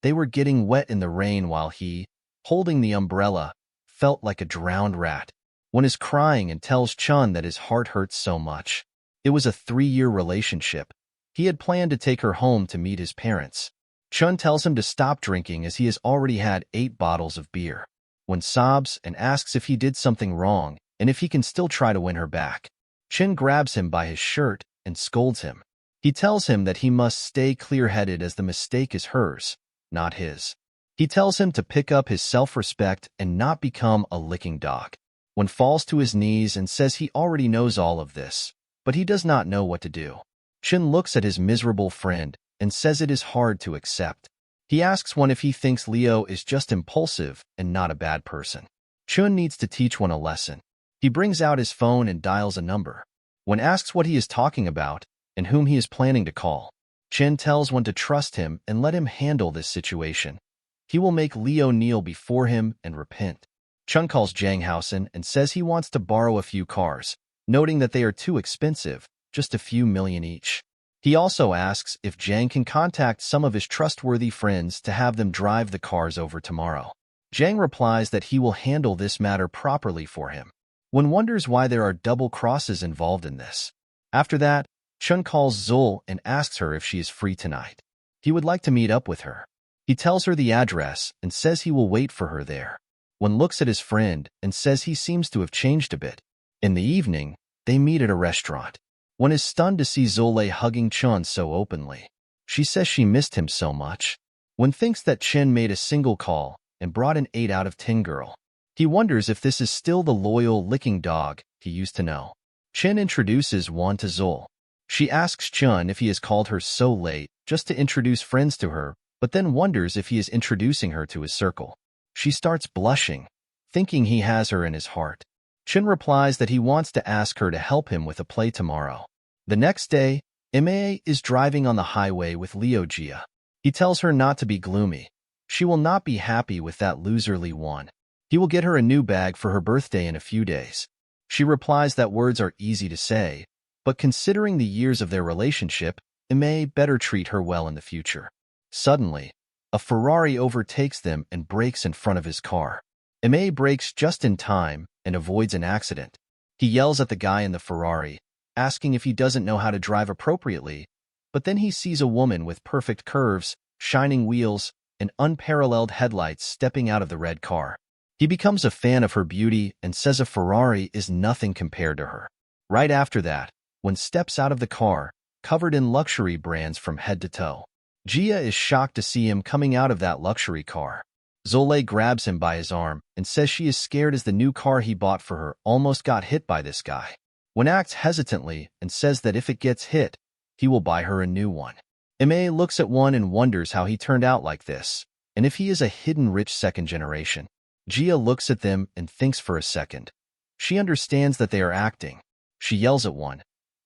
They were getting wet in the rain while he, holding the umbrella, felt like a drowned rat. One is crying and tells Chun that his heart hurts so much. It was a 3-year relationship. He had planned to take her home to meet his parents. Chun tells him to stop drinking as he has already had 8 bottles of beer. One sobs and asks if he did something wrong and if he can still try to win her back. Chun grabs him by his shirt and scolds him. He tells him that he must stay clear-headed as the mistake is hers, not his. He tells him to pick up his self-respect and not become a licking dog. One falls to his knees and says he already knows all of this, but he does not know what to do. Chun looks at his miserable friend and says it is hard to accept. He asks one if he thinks Leo is just impulsive and not a bad person. Chun needs to teach one a lesson. He brings out his phone and dials a number. One asks what he is talking about and whom he is planning to call. Chen tells one to trust him and let him handle this situation. He will make Leo kneel before him and repent. Chun calls Janghausen and says he wants to borrow a few cars, noting that they are too expensive, just a few million each. He also asks if Zhang can contact some of his trustworthy friends to have them drive the cars over tomorrow. Zhang replies that he will handle this matter properly for him. One wonders why there are double crosses involved in this. After that, Chun calls Zul and asks her if she is free tonight. He would like to meet up with her. He tells her the address and says he will wait for her there. One looks at his friend and says he seems to have changed a bit. In the evening, they meet at a restaurant. One is stunned to see Zole hugging Chun so openly. She says she missed him so much. One thinks that Chen made a single call and brought an 8 out of 10 girl. He wonders if this is still the loyal, licking dog he used to know. Chen introduces Wan to Zul. She asks Chun if he has called her so late just to introduce friends to her, but then wonders if he is introducing her to his circle. She starts blushing, thinking he has her in his heart. Chen replies that he wants to ask her to help him with a play tomorrow. The next day, Ma is driving on the highway with Liu Jia. He tells her not to be gloomy. She will not be happy with that loser Li Wan. He will get her a new bag for her birthday in a few days. She replies that words are easy to say, but considering the years of their relationship, Ma better treat her well in the future. Suddenly, a Ferrari overtakes them and brakes in front of his car. Ma brakes just in time and avoids an accident. He yells at the guy in the Ferrari, asking if he doesn't know how to drive appropriately, but then he sees a woman with perfect curves, shining wheels, and unparalleled headlights stepping out of the red car. He becomes a fan of her beauty and says a Ferrari is nothing compared to her. Right after that, one steps out of the car, covered in luxury brands from head to toe. Jia is shocked to see him coming out of that luxury car. Zole grabs him by his arm and says she is scared as the new car he bought for her almost got hit by this guy. One acts hesitantly and says that if it gets hit, he will buy her a new one. Ma looks at one and wonders how he turned out like this, and if he is a hidden rich second generation. Jia looks at them and thinks for a second. She understands that they are acting. She yells at one,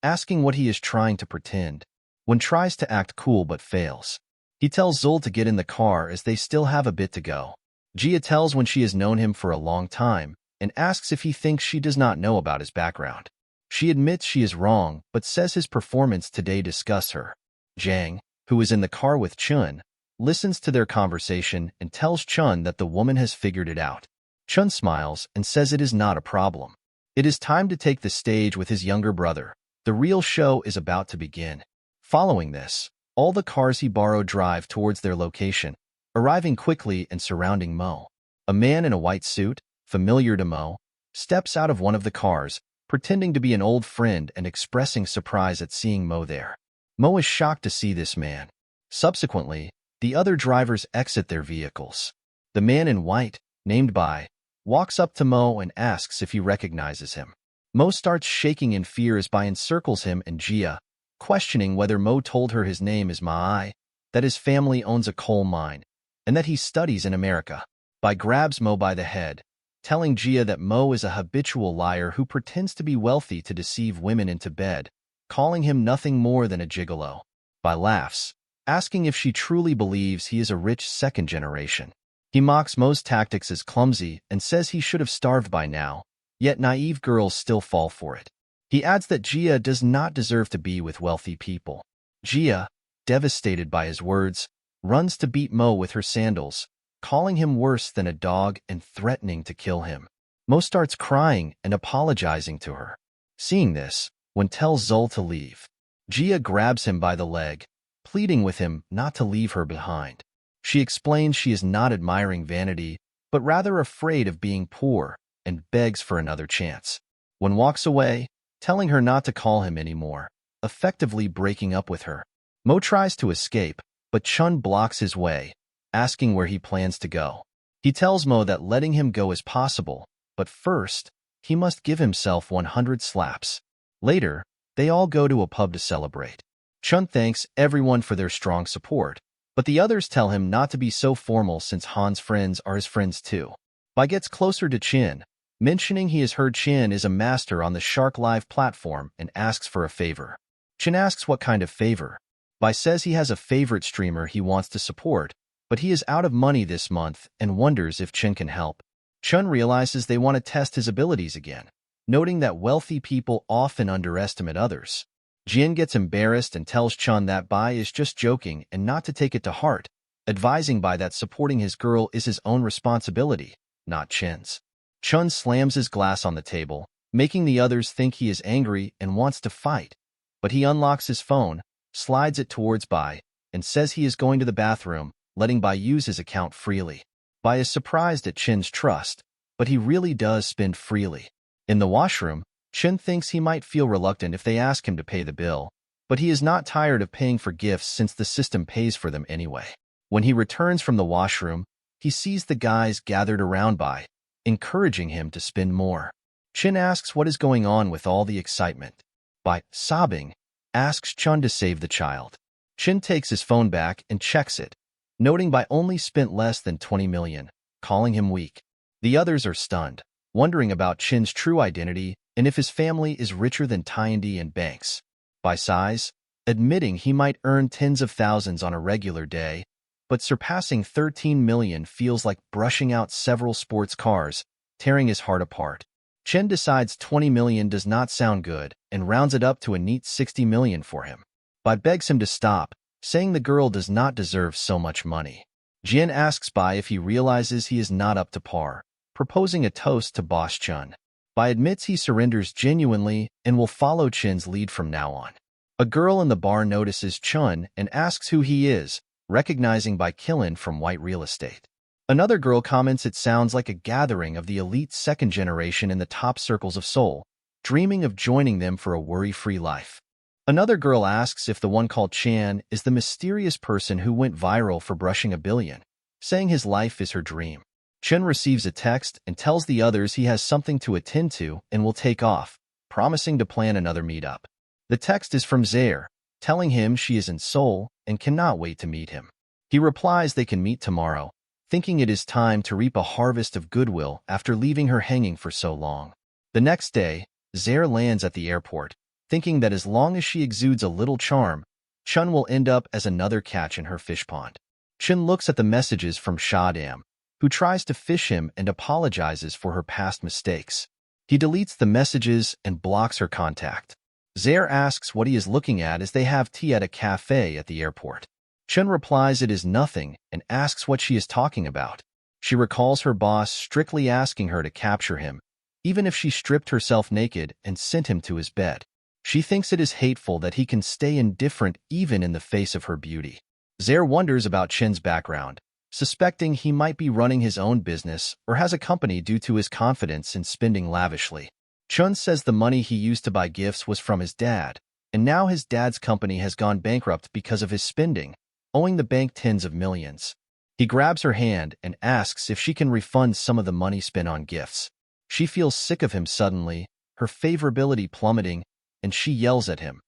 asking what he is trying to pretend. When tries to act cool but fails. He tells Zul to get in the car as they still have a bit to go. Jia tells when she has known him for a long time and asks if he thinks she does not know about his background. She admits she is wrong but says his performance today disgusts her. Zhang, who is in the car with Chun, listens to their conversation and tells Chun that the woman has figured it out. Chun smiles and says it is not a problem. It is time to take the stage with his younger brother. The real show is about to begin. Following this, all the cars he borrowed drive towards their location, arriving quickly and surrounding Mo. A man in a white suit, familiar to Mo, steps out of one of the cars, pretending to be an old friend and expressing surprise at seeing Mo there. Mo is shocked to see this man. Subsequently, the other drivers exit their vehicles. The man in white, named Bai, walks up to Mo and asks if he recognizes him. Mo starts shaking in fear as Bai encircles him and Jia, questioning whether Mo told her his name is Mai, that his family owns a coal mine, and that he studies in America. Bai grabs Mo by the head, telling Jia that Mo is a habitual liar who pretends to be wealthy to deceive women into bed, calling him nothing more than a gigolo. Bai laughs, asking if she truly believes he is a rich second generation. He mocks Mo's tactics as clumsy and says he should have starved by now, yet naive girls still fall for it. He adds that Jia does not deserve to be with wealthy people. Jia, devastated by his words, runs to beat Mo with her sandals, calling him worse than a dog and threatening to kill him. Mo starts crying and apologizing to her. Seeing this, Wen tells Zul to leave. Jia grabs him by the leg, pleading with him not to leave her behind. She explains she is not admiring vanity, but rather afraid of being poor, and begs for another chance. Wen walks away, telling her not to call him anymore, effectively breaking up with her. Mo tries to escape, but Chun blocks his way, asking where he plans to go. He tells Mo that letting him go is possible, but first, he must give himself 100 slaps. Later, they all go to a pub to celebrate. Chun thanks everyone for their strong support, but the others tell him not to be so formal since Han's friends are his friends too. Bai gets closer to Chin, mentioning he has heard Chin is a master on the Shark Live platform and asks for a favor. Chin asks what kind of favor. Bai says he has a favorite streamer he wants to support, but he is out of money this month and wonders if Chin can help. Chun realizes they want to test his abilities again, noting that wealthy people often underestimate others. Jin gets embarrassed and tells Chun that Bai is just joking and not to take it to heart, advising Bai that supporting his girl is his own responsibility, not Chin's. Chun slams his glass on the table, making the others think he is angry and wants to fight, but he unlocks his phone, slides it towards Bai, and says he is going to the bathroom, letting Bai use his account freely. Bai is surprised at Chin's trust, but he really does spend freely. In the washroom, Chin thinks he might feel reluctant if they ask him to pay the bill, but he is not tired of paying for gifts since the system pays for them anyway. When he returns from the washroom, he sees the guys gathered around Bai, encouraging him to spend more. Chin asks what is going on with all the excitement. Bai, sobbing, asks Chun to save the child. Chin takes his phone back and checks it, noting Bai only spent less than 20 million, calling him weak. The others are stunned, wondering about Chin's true identity and if his family is richer than Tiandi and Banks. Bai sighs, admitting he might earn tens of thousands on a regular day, but surpassing 13 million feels like brushing out several sports cars, tearing his heart apart. Chen decides 20 million does not sound good and rounds it up to a neat 60 million for him. Bai begs him to stop, saying the girl does not deserve so much money. Jin asks Bai if he realizes he is not up to par, proposing a toast to Boss Chun. Bai admits he surrenders genuinely and will follow Chin's lead from now on. A girl in the bar notices Chun and asks who he is, recognizing Bai Killen from White Real Estate. Another girl comments it sounds like a gathering of the elite second generation in the top circles of Seoul, dreaming of joining them for a worry-free life. Another girl asks if the one called Chan is the mysterious person who went viral for brushing a billion, saying his life is her dream. Chen receives a text and tells the others he has something to attend to and will take off, promising to plan another meetup. The text is from Zaire, telling him she is in Seoul and cannot wait to meet him. He replies they can meet tomorrow, thinking it is time to reap a harvest of goodwill after leaving her hanging for so long. The next day, Zaire lands at the airport, thinking that as long as she exudes a little charm, Chun will end up as another catch in her fish pond. Chun looks at the messages from Shadam, who tries to fish him and apologizes for her past mistakes. He deletes the messages and blocks her contact. Zaire asks what he is looking at as they have tea at a cafe at the airport. Chun replies it is nothing and asks what she is talking about. She recalls her boss strictly asking her to capture him, even if she stripped herself naked and sent him to his bed. She thinks it is hateful that he can stay indifferent even in the face of her beauty. Zaire wonders about Chin's background, suspecting he might be running his own business or has a company due to his confidence in spending lavishly. Chun says the money he used to buy gifts was from his dad, and now his dad's company has gone bankrupt because of his spending, owing the bank tens of millions. He grabs her hand and asks if she can refund some of the money spent on gifts. She feels sick of him suddenly, her favorability plummeting, and she yells at him,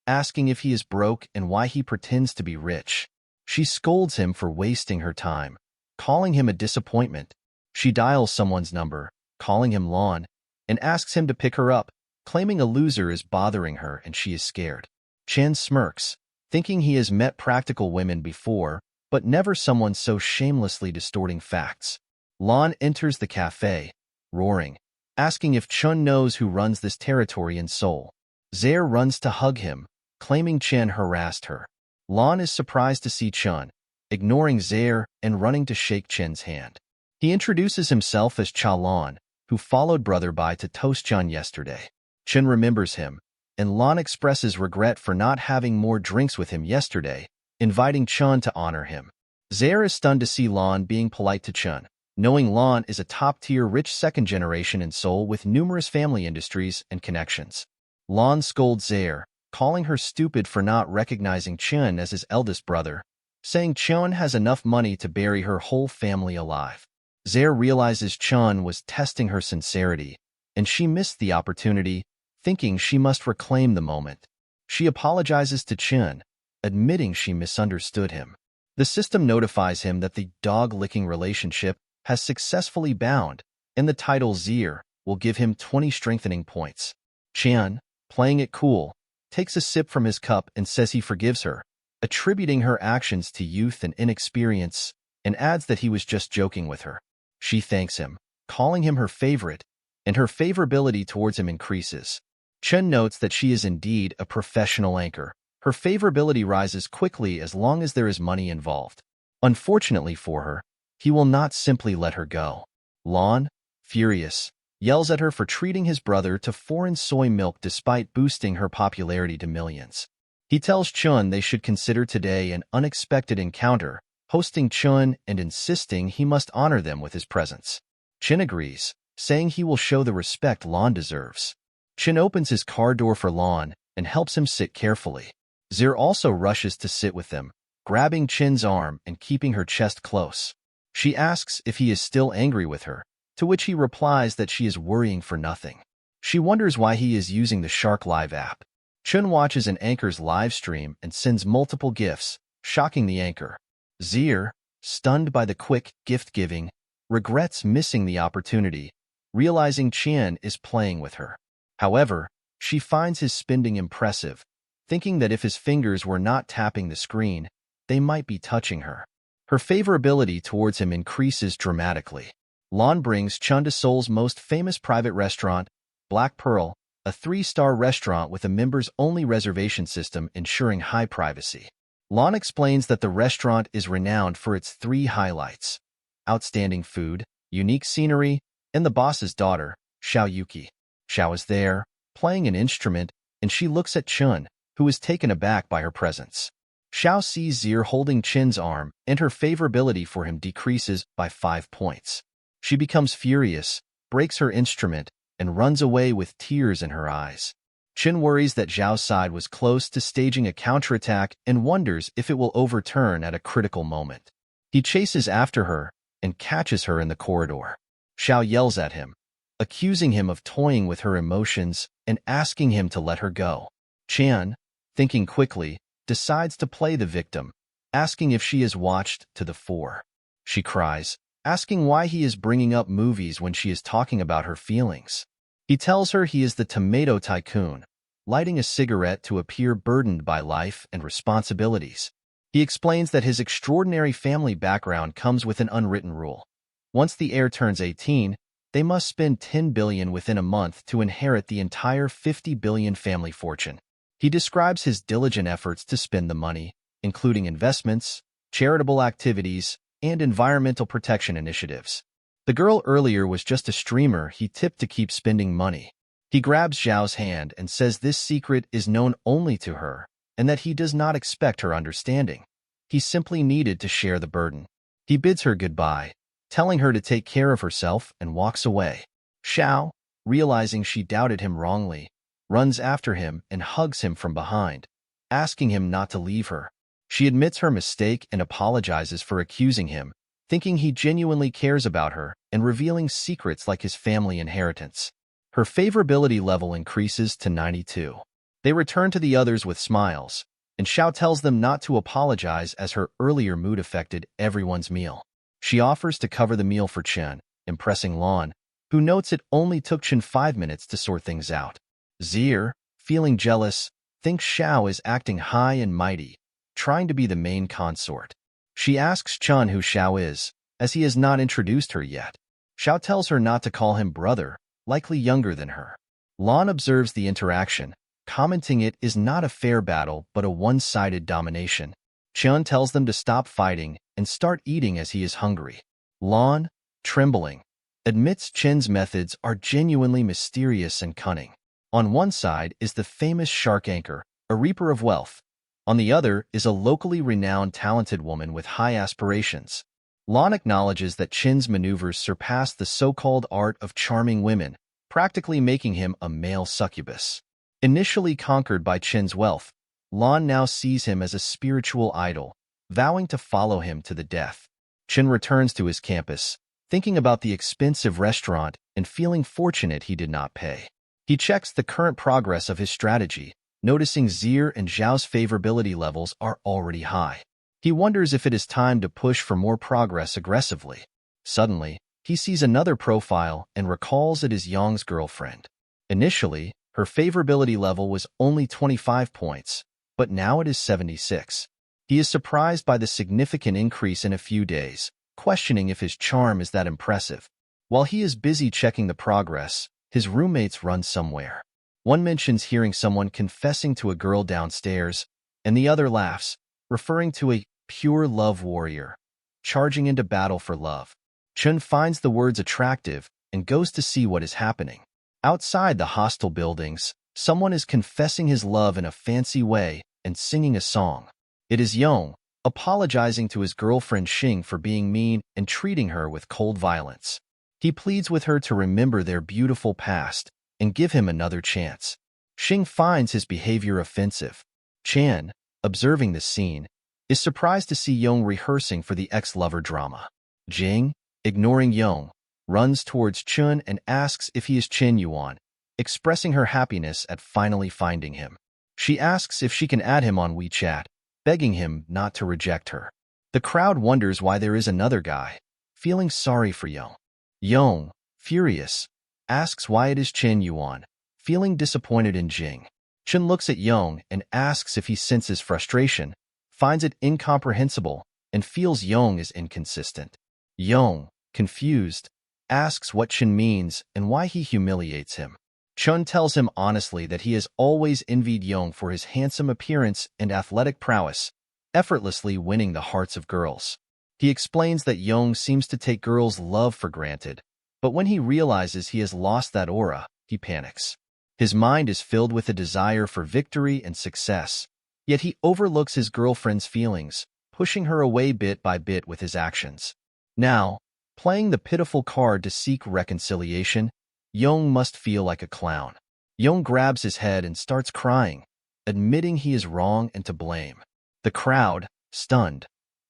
asking if he is broke and why he pretends to be rich. She scolds him for wasting her time, calling him a disappointment. She dials someone's number, calling him Lon, and asks him to pick her up, claiming a loser is bothering her and she is scared. Chan smirks, thinking he has met practical women before, but never someone so shamelessly distorting facts. Lon enters the cafe, roaring, asking if Chun knows who runs this territory in Seoul. Zaire runs to hug him, claiming Chen harassed her. Lon is surprised to see Chun, ignoring Zaire and running to shake Chen's hand. He introduces himself as Cha Lon, who followed Brother Bai to toast Chun yesterday. Chen remembers him, and Lon expresses regret for not having more drinks with him yesterday, inviting Chun to honor him. Zaire is stunned to see Lon being polite to Chun, knowing Lon is a top-tier rich second generation in Seoul with numerous family industries and connections. Lon scolds Zaire, calling her stupid for not recognizing Chun as his eldest brother, saying Chun has enough money to bury her whole family alive. Zaire realizes Chun was testing her sincerity, and she missed the opportunity, thinking she must reclaim the moment. She apologizes to Chun, admitting she misunderstood him. The system notifies him that the dog-licking relationship has successfully bound, and the title Zaire will give him 20 strengthening points. Chun, playing it cool, takes a sip from his cup and says he forgives her, attributing her actions to youth and inexperience, and adds that he was just joking with her. She thanks him, calling him her favorite, and her favorability towards him increases. Chun notes that she is indeed a professional anchor. Her favorability rises quickly as long as there is money involved. Unfortunately for her, he will not simply let her go. Lon, furious, yells at her for treating his brother to foreign soy milk despite boosting her popularity to millions. He tells Chun they should consider today an unexpected encounter, hosting Chun and insisting he must honor them with his presence. Chin agrees, saying he will show the respect Lon deserves. Chin opens his car door for Lon and helps him sit carefully. Zaire also rushes to sit with them, grabbing Chin's arm and keeping her chest close. She asks if he is still angry with her, to which he replies that she is worrying for nothing. She wonders why he is using the Shark Live app. Chun watches an anchor's live stream and sends multiple gifts, shocking the anchor. Zaire, stunned by the quick gift-giving, regrets missing the opportunity, realizing Chen is playing with her. However, she finds his spending impressive, thinking that if his fingers were not tapping the screen, they might be touching her. Her favorability towards him increases dramatically. Lon brings Chun to Seoul's most famous private restaurant, Black Pearl, a 3-star restaurant with a members-only reservation system ensuring high privacy. Lon explains that the restaurant is renowned for its 3 highlights: outstanding food, unique scenery, and the boss's daughter, Xiao Yuki. Xiao is there, playing an instrument, and she looks at Chun, who is taken aback by her presence. Xiao sees Zaire holding Chin's arm, and her favorability for him decreases by 5 points. She becomes furious, breaks her instrument, and runs away with tears in her eyes. Chin worries that Zhao's side was close to staging a counterattack and wonders if it will overturn at a critical moment. He chases after her and catches her in the corridor. Xiao yells at him, accusing him of toying with her emotions and asking him to let her go. Chan, thinking quickly, decides to play the victim, asking if she has watched To the Fore. She cries, asking why he is bringing up movies when she is talking about her feelings. He tells her he is the tomato tycoon, lighting a cigarette to appear burdened by life and responsibilities. He explains that his extraordinary family background comes with an unwritten rule. Once the heir turns 18, they must spend 10 billion within a month to inherit the entire 50 billion family fortune. He describes his diligent efforts to spend the money, including investments, charitable activities, and environmental protection initiatives. The girl earlier was just a streamer he tipped to keep spending money. He grabs Zhao's hand and says this secret is known only to her, and that he does not expect her understanding. He simply needed to share the burden. He bids her goodbye, telling her to take care of herself, and walks away. Zhao, realizing she doubted him wrongly, runs after him and hugs him from behind, asking him not to leave her. She admits her mistake and apologizes for accusing him, thinking he genuinely cares about her and revealing secrets like his family inheritance. Her favorability level increases to 92. They return to the others with smiles, and Zhao tells them not to apologize as her earlier mood affected everyone's meal. She offers to cover the meal for Chen, impressing Lan, who notes it only took Chen 5 minutes to sort things out. Zier, feeling jealous, thinks Zhao is acting high and mighty, trying to be the main consort. She asks Chen who Zhao is, as he has not introduced her yet. Zhao tells her not to call him brother, likely younger than her. Lan observes the interaction, commenting it is not a fair battle but a one-sided domination. Chen tells them to stop fighting and start eating as he is hungry. Lan, trembling, admits Chen's methods are genuinely mysterious and cunning. On one side is the famous shark anchor, a reaper of wealth. On the other is a locally renowned talented woman with high aspirations. Lan acknowledges that Chen's maneuvers surpass the so-called art of charming women, practically making him a male succubus. Initially conquered by Chen's wealth, Lan now sees him as a spiritual idol, vowing to follow him to the death. Chen returns to his campus, thinking about the expensive restaurant and feeling fortunate he did not pay. He checks the current progress of his strategy, noticing Zier and Zhao's favorability levels are already high. He wonders if it is time to push for more progress aggressively. Suddenly, he sees another profile and recalls it is Yang's girlfriend. Initially, her favorability level was only 25 points, but now it is 76. He is surprised by the significant increase in a few days, questioning if his charm is that impressive. While he is busy checking the progress, his roommates run somewhere. One mentions hearing someone confessing to a girl downstairs, and the other laughs, referring to a pure love warrior, charging into battle for love. Chen finds the words attractive and goes to see what is happening. Outside the hostel buildings, someone is confessing his love in a fancy way and singing a song. It is Yong, apologizing to his girlfriend Xing for being mean and treating her with cold violence. He pleads with her to remember their beautiful past and give him another chance. Xing finds his behavior offensive. Chan, observing the scene, is surprised to see Yong rehearsing for the ex-lover drama. Jing, ignoring Yong, runs towards Chun and asks if he is Chen Yuan, expressing her happiness at finally finding him. She asks if she can add him on WeChat, begging him not to reject her. The crowd wonders why there is another guy, feeling sorry for Yong. Yong, furious, asks why it is Chen Yuan, feeling disappointed in Jing. Chen looks at Yong and asks if he senses frustration, finds it incomprehensible, and feels Yong is inconsistent. Yong, confused, asks what Chen means and why he humiliates him. Chun tells him honestly that he has always envied Yong for his handsome appearance and athletic prowess, effortlessly winning the hearts of girls. He explains that Yong seems to take girls' love for granted, but when he realizes he has lost that aura, he panics. His mind is filled with a desire for victory and success, yet he overlooks his girlfriend's feelings, pushing her away bit by bit with his actions. Now, playing the pitiful card to seek reconciliation, Yong must feel like a clown. Yong grabs his head and starts crying, admitting he is wrong and to blame. The crowd, stunned,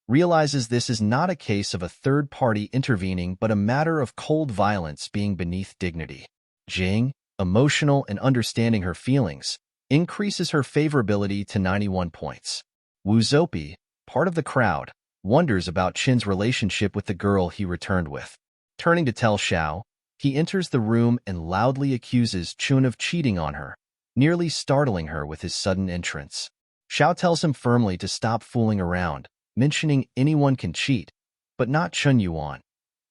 realizes this is not a case of a third party intervening but a matter of cold violence being beneath dignity. Jing, emotional and understanding her feelings, increases her favorability to 91 points. Wu Zopi, part of the crowd, wonders about Chin's relationship with the girl he returned with. Turning to tell Xiao, he enters the room and loudly accuses Chun of cheating on her, nearly startling her with his sudden entrance. Xiao tells him firmly to stop fooling around, mentioning anyone can cheat, but not Chun Yuan.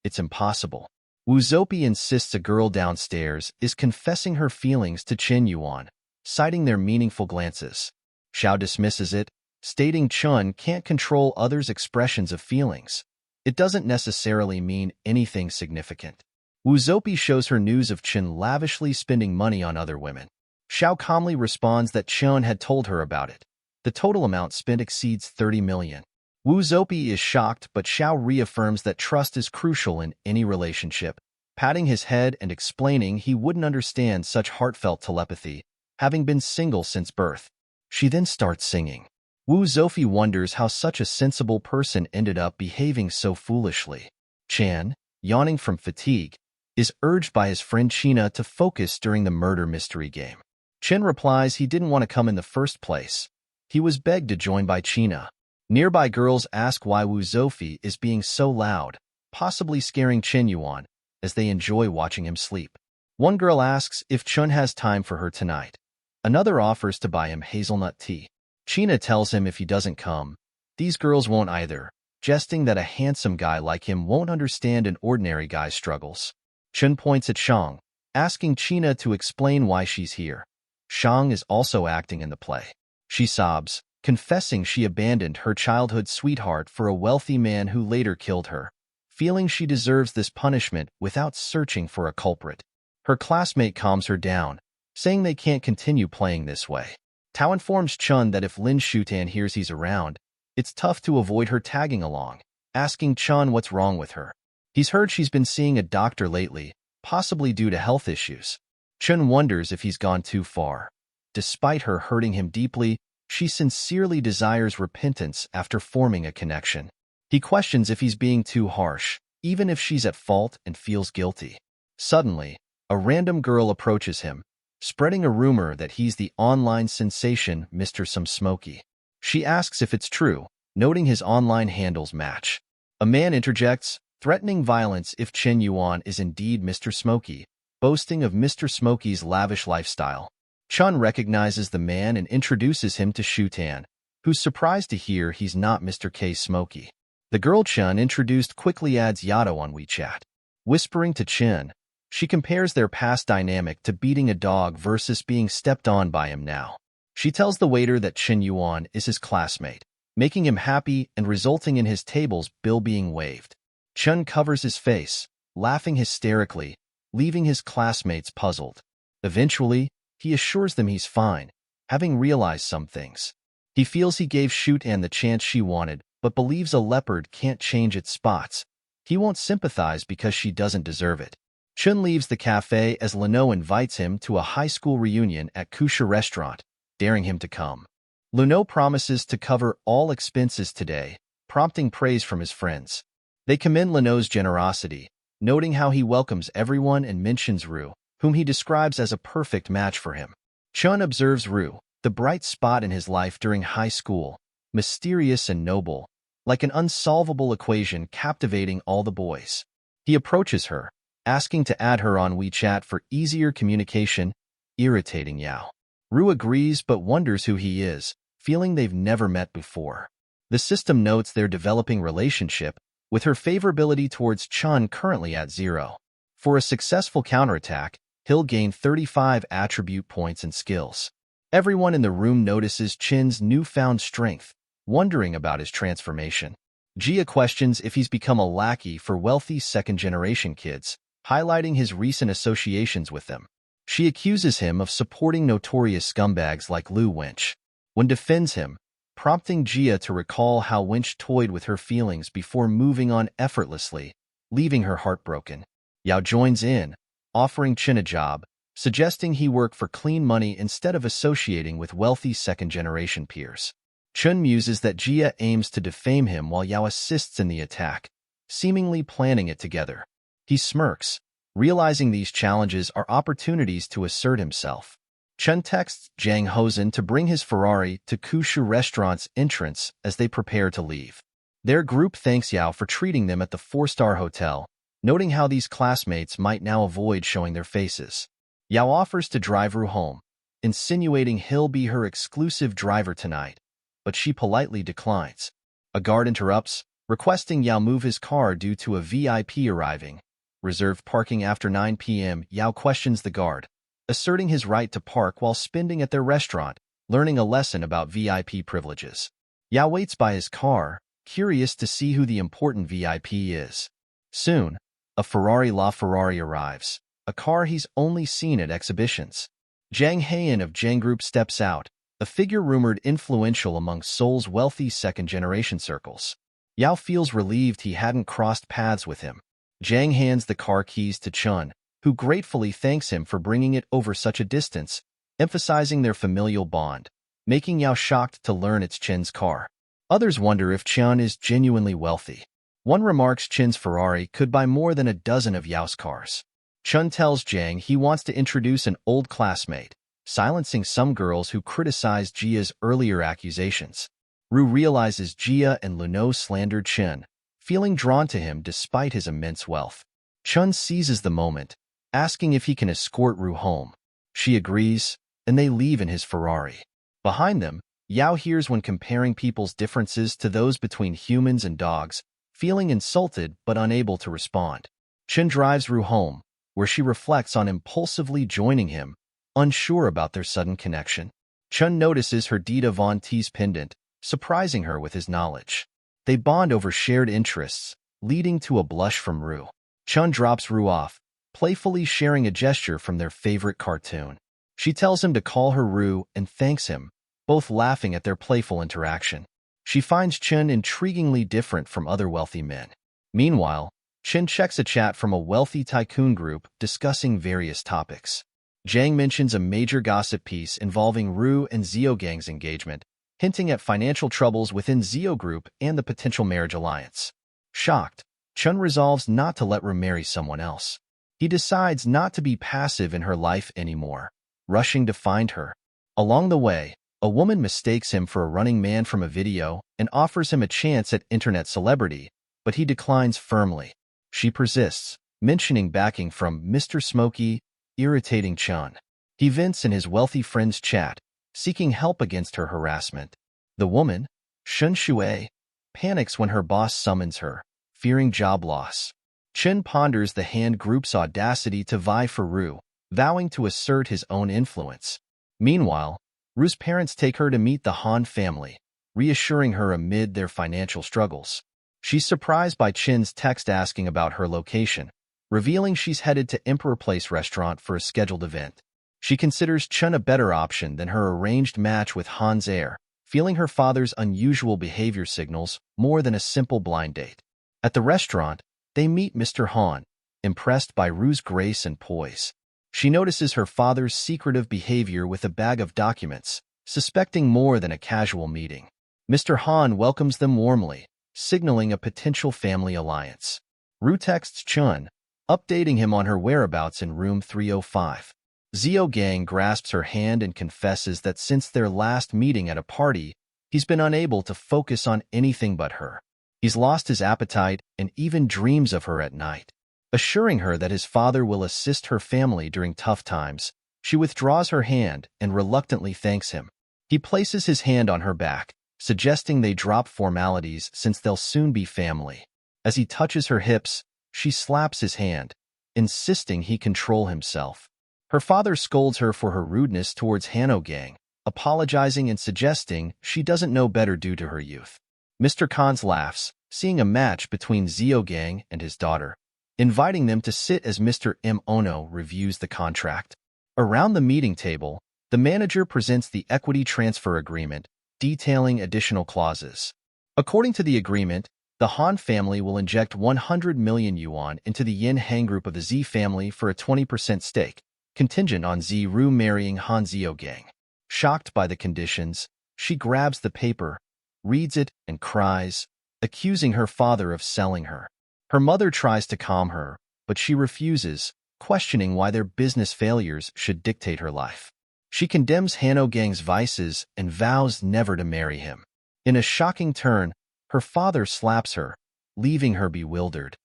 It's impossible. Wu Zopie insists a girl downstairs is confessing her feelings to Chen Yuan, citing their meaningful glances. Xiao dismisses it, stating Chun can't control others' expressions of feelings. It doesn't necessarily mean anything significant. Wu Zopie shows her news of Chen lavishly spending money on other women. Xiao calmly responds that Chun had told her about it. The total amount spent exceeds 30 million. Wu Zopie is shocked, but Xiao reaffirms that trust is crucial in any relationship, patting his head and explaining he wouldn't understand such heartfelt telepathy, having been single since birth. She then starts singing. Wu Zopie wonders how such a sensible person ended up behaving so foolishly. Chan, yawning from fatigue, is urged by his friend China to focus during the murder mystery game. Chen replies he didn't want to come in the first place. He was begged to join by China. Nearby girls ask why Wu Zopie is being so loud, possibly scaring Chen Yuan, as they enjoy watching him sleep. One girl asks if Chun has time for her tonight. Another offers to buy him hazelnut tea. China tells him if he doesn't come, these girls won't either, jesting that a handsome guy like him won't understand an ordinary guy's struggles. Chun points at Shang, asking China to explain why she's here. Shang is also acting in the play. She sobs, confessing she abandoned her childhood sweetheart for a wealthy man who later killed her, feeling she deserves this punishment without searching for a culprit. Her classmate calms her down, saying they can't continue playing this way. Tao informs Chun that if Lin Shutan hears he's around, it's tough to avoid her tagging along, asking Chun what's wrong with her. He's heard she's been seeing a doctor lately, possibly due to health issues. Chun wonders if he's gone too far. Despite her hurting him deeply, she sincerely desires repentance after forming a connection. He questions if he's being too harsh, even if she's at fault and feels guilty. Suddenly, a random girl approaches him, spreading a rumor that he's the online sensation Mr. Some Smoky. She asks if it's true, noting his online handles match. A man interjects, threatening violence if Chen Yuan is indeed Mr. Smoky, boasting of Mr. Smoky's lavish lifestyle. Chun recognizes the man and introduces him to Shutan, who's surprised to hear he's not Mr. K. Smoky. The girl Chun introduced quickly adds Yato on WeChat. Whispering to Chen, she compares their past dynamic to beating a dog versus being stepped on by him now. She tells the waiter that Chen Yuan is his classmate, making him happy and resulting in his table's bill being waived. Chun covers his face, laughing hysterically, leaving his classmates puzzled. Eventually, he assures them he's fine, having realized some things. He feels he gave Shutan the chance she wanted, but believes a leopard can't change its spots. He won't sympathize because she doesn't deserve it. Chun leaves the cafe as Leno invites him to a high school reunion at Kusha restaurant, daring him to come. Leno promises to cover all expenses today, prompting praise from his friends. They commend Leno's generosity, noting how he welcomes everyone and mentions Ru, whom he describes as a perfect match for him. Chun observes Ru, the bright spot in his life during high school, mysterious and noble, like an unsolvable equation captivating all the boys. He approaches her, asking to add her on WeChat for easier communication, irritating Yao. Ru agrees but wonders who he is, feeling they've never met before. The system notes their developing relationship, with her favorability towards Chun currently at 0. For a successful counterattack, he'll gain 35 attribute points and skills. Everyone in the room notices Chin's newfound strength, wondering about his transformation. Jia questions if he's become a lackey for wealthy second-generation kids, highlighting his recent associations with them. She accuses him of supporting notorious scumbags like Lu Wench. Wen defends him, prompting Jia to recall how Wench toyed with her feelings before moving on effortlessly, leaving her heartbroken. Yao joins in, offering Chin a job, suggesting he work for clean money instead of associating with wealthy second-generation peers. Chun muses that Jia aims to defame him while Yao assists in the attack, seemingly planning it together. He smirks, realizing these challenges are opportunities to assert himself. Chun texts Zhang Hozhen to bring his Ferrari to Kushu restaurant's entrance as they prepare to leave. Their group thanks Yao for treating them at the 4-star hotel, noting how these classmates might now avoid showing their faces. Yao offers to drive Ru home, insinuating he'll be her exclusive driver tonight, but she politely declines. A guard interrupts, requesting Yao move his car due to a VIP arriving. Reserved parking after 9 p.m. Yao questions the guard, asserting his right to park while spending at their restaurant, learning a lesson about VIP privileges. Yao waits by his car, curious to see who the important VIP is. Soon, a Ferrari LaFerrari arrives, a car he's only seen at exhibitions. Jang Haein of Jang Group steps out, a figure rumored influential among Seoul's wealthy second-generation circles. Yao feels relieved he hadn't crossed paths with him. Jang hands the car keys to Chun, who gratefully thanks him for bringing it over such a distance, emphasizing their familial bond, making Yao shocked to learn it's Chen's car. Others wonder if Chun is genuinely wealthy. One remarks Chen's Ferrari could buy more than a dozen of Yao's cars. Chun tells Jang he wants to introduce an old classmate, silencing some girls who criticized Jia's earlier accusations. Ru realizes Jia and Luno slandered Chen, feeling drawn to him despite his immense wealth. Chun seizes the moment, asking if he can escort Ru home. She agrees, and they leave in his Ferrari. Behind them, Yao hears when comparing people's differences to those between humans and dogs, feeling insulted but unable to respond. Chen drives Ru home, where she reflects on impulsively joining him, unsure about their sudden connection. Chun notices her Dita Von Teese pendant, surprising her with his knowledge. They bond over shared interests, leading to a blush from Ru. Chun drops Ru off, playfully sharing a gesture from their favorite cartoon. She tells him to call her Ru and thanks him, both laughing at their playful interaction. She finds Chen intriguingly different from other wealthy men. Meanwhile, Chen checks a chat from a wealthy tycoon group discussing various topics. Jang mentions a major gossip piece involving Ru and Zio Gang's engagement, hinting at financial troubles within Zio Group and the potential marriage alliance. Shocked, Chun resolves not to let Ru marry someone else. He decides not to be passive in her life anymore, rushing to find her. Along the way, a woman mistakes him for a running man from a video and offers him a chance at internet celebrity, but he declines firmly. She persists, mentioning backing from Mr. Smokey, irritating Chun. He vents in his wealthy friend's chat, seeking help against her harassment. The woman, Shun Shui, panics when her boss summons her, fearing job loss. Chen ponders the hand group's audacity to vie for Ru, vowing to assert his own influence. Meanwhile, Ru's parents take her to meet the Han family, reassuring her amid their financial struggles. She's surprised by Chen's text asking about her location, revealing she's headed to Emperor Place restaurant for a scheduled event. She considers Chen a better option than her arranged match with Han's heir, feeling her father's unusual behavior signals more than a simple blind date. At the restaurant, they meet Mr. Han, impressed by Ru's grace and poise. She notices her father's secretive behavior with a bag of documents, suspecting more than a casual meeting. Mr. Han welcomes them warmly, signaling a potential family alliance. Ru texts Chun, updating him on her whereabouts in room 305. Zio Gang grasps her hand and confesses that since their last meeting at a party, he's been unable to focus on anything but her. He's lost his appetite and even dreams of her at night. Assuring her that his father will assist her family during tough times, she withdraws her hand and reluctantly thanks him. He places his hand on her back, suggesting they drop formalities since they'll soon be family. As he touches her hips, she slaps his hand, insisting he control himself. Her father scolds her for her rudeness towards Hanno Gang, apologizing and suggesting she doesn't know better due to her youth. Mr. Khan's laughs, seeing a match between Zio Gang and his daughter, inviting them to sit as Mr. M. Ono reviews the contract. Around the meeting table, the manager presents the equity transfer agreement, detailing additional clauses. According to the agreement, the Han family will inject 100 million yuan into the Yin Hang Group of the Z family for a 20% stake, contingent on Z Ru marrying Han Zio Gang. Shocked by the conditions, she grabs the paper, reads it, and cries, accusing her father of selling her. Her mother tries to calm her, but she refuses, questioning why their business failures should dictate her life. She condemns Hanno Gang's vices and vows never to marry him. In a shocking turn, her father slaps her, leaving her bewildered.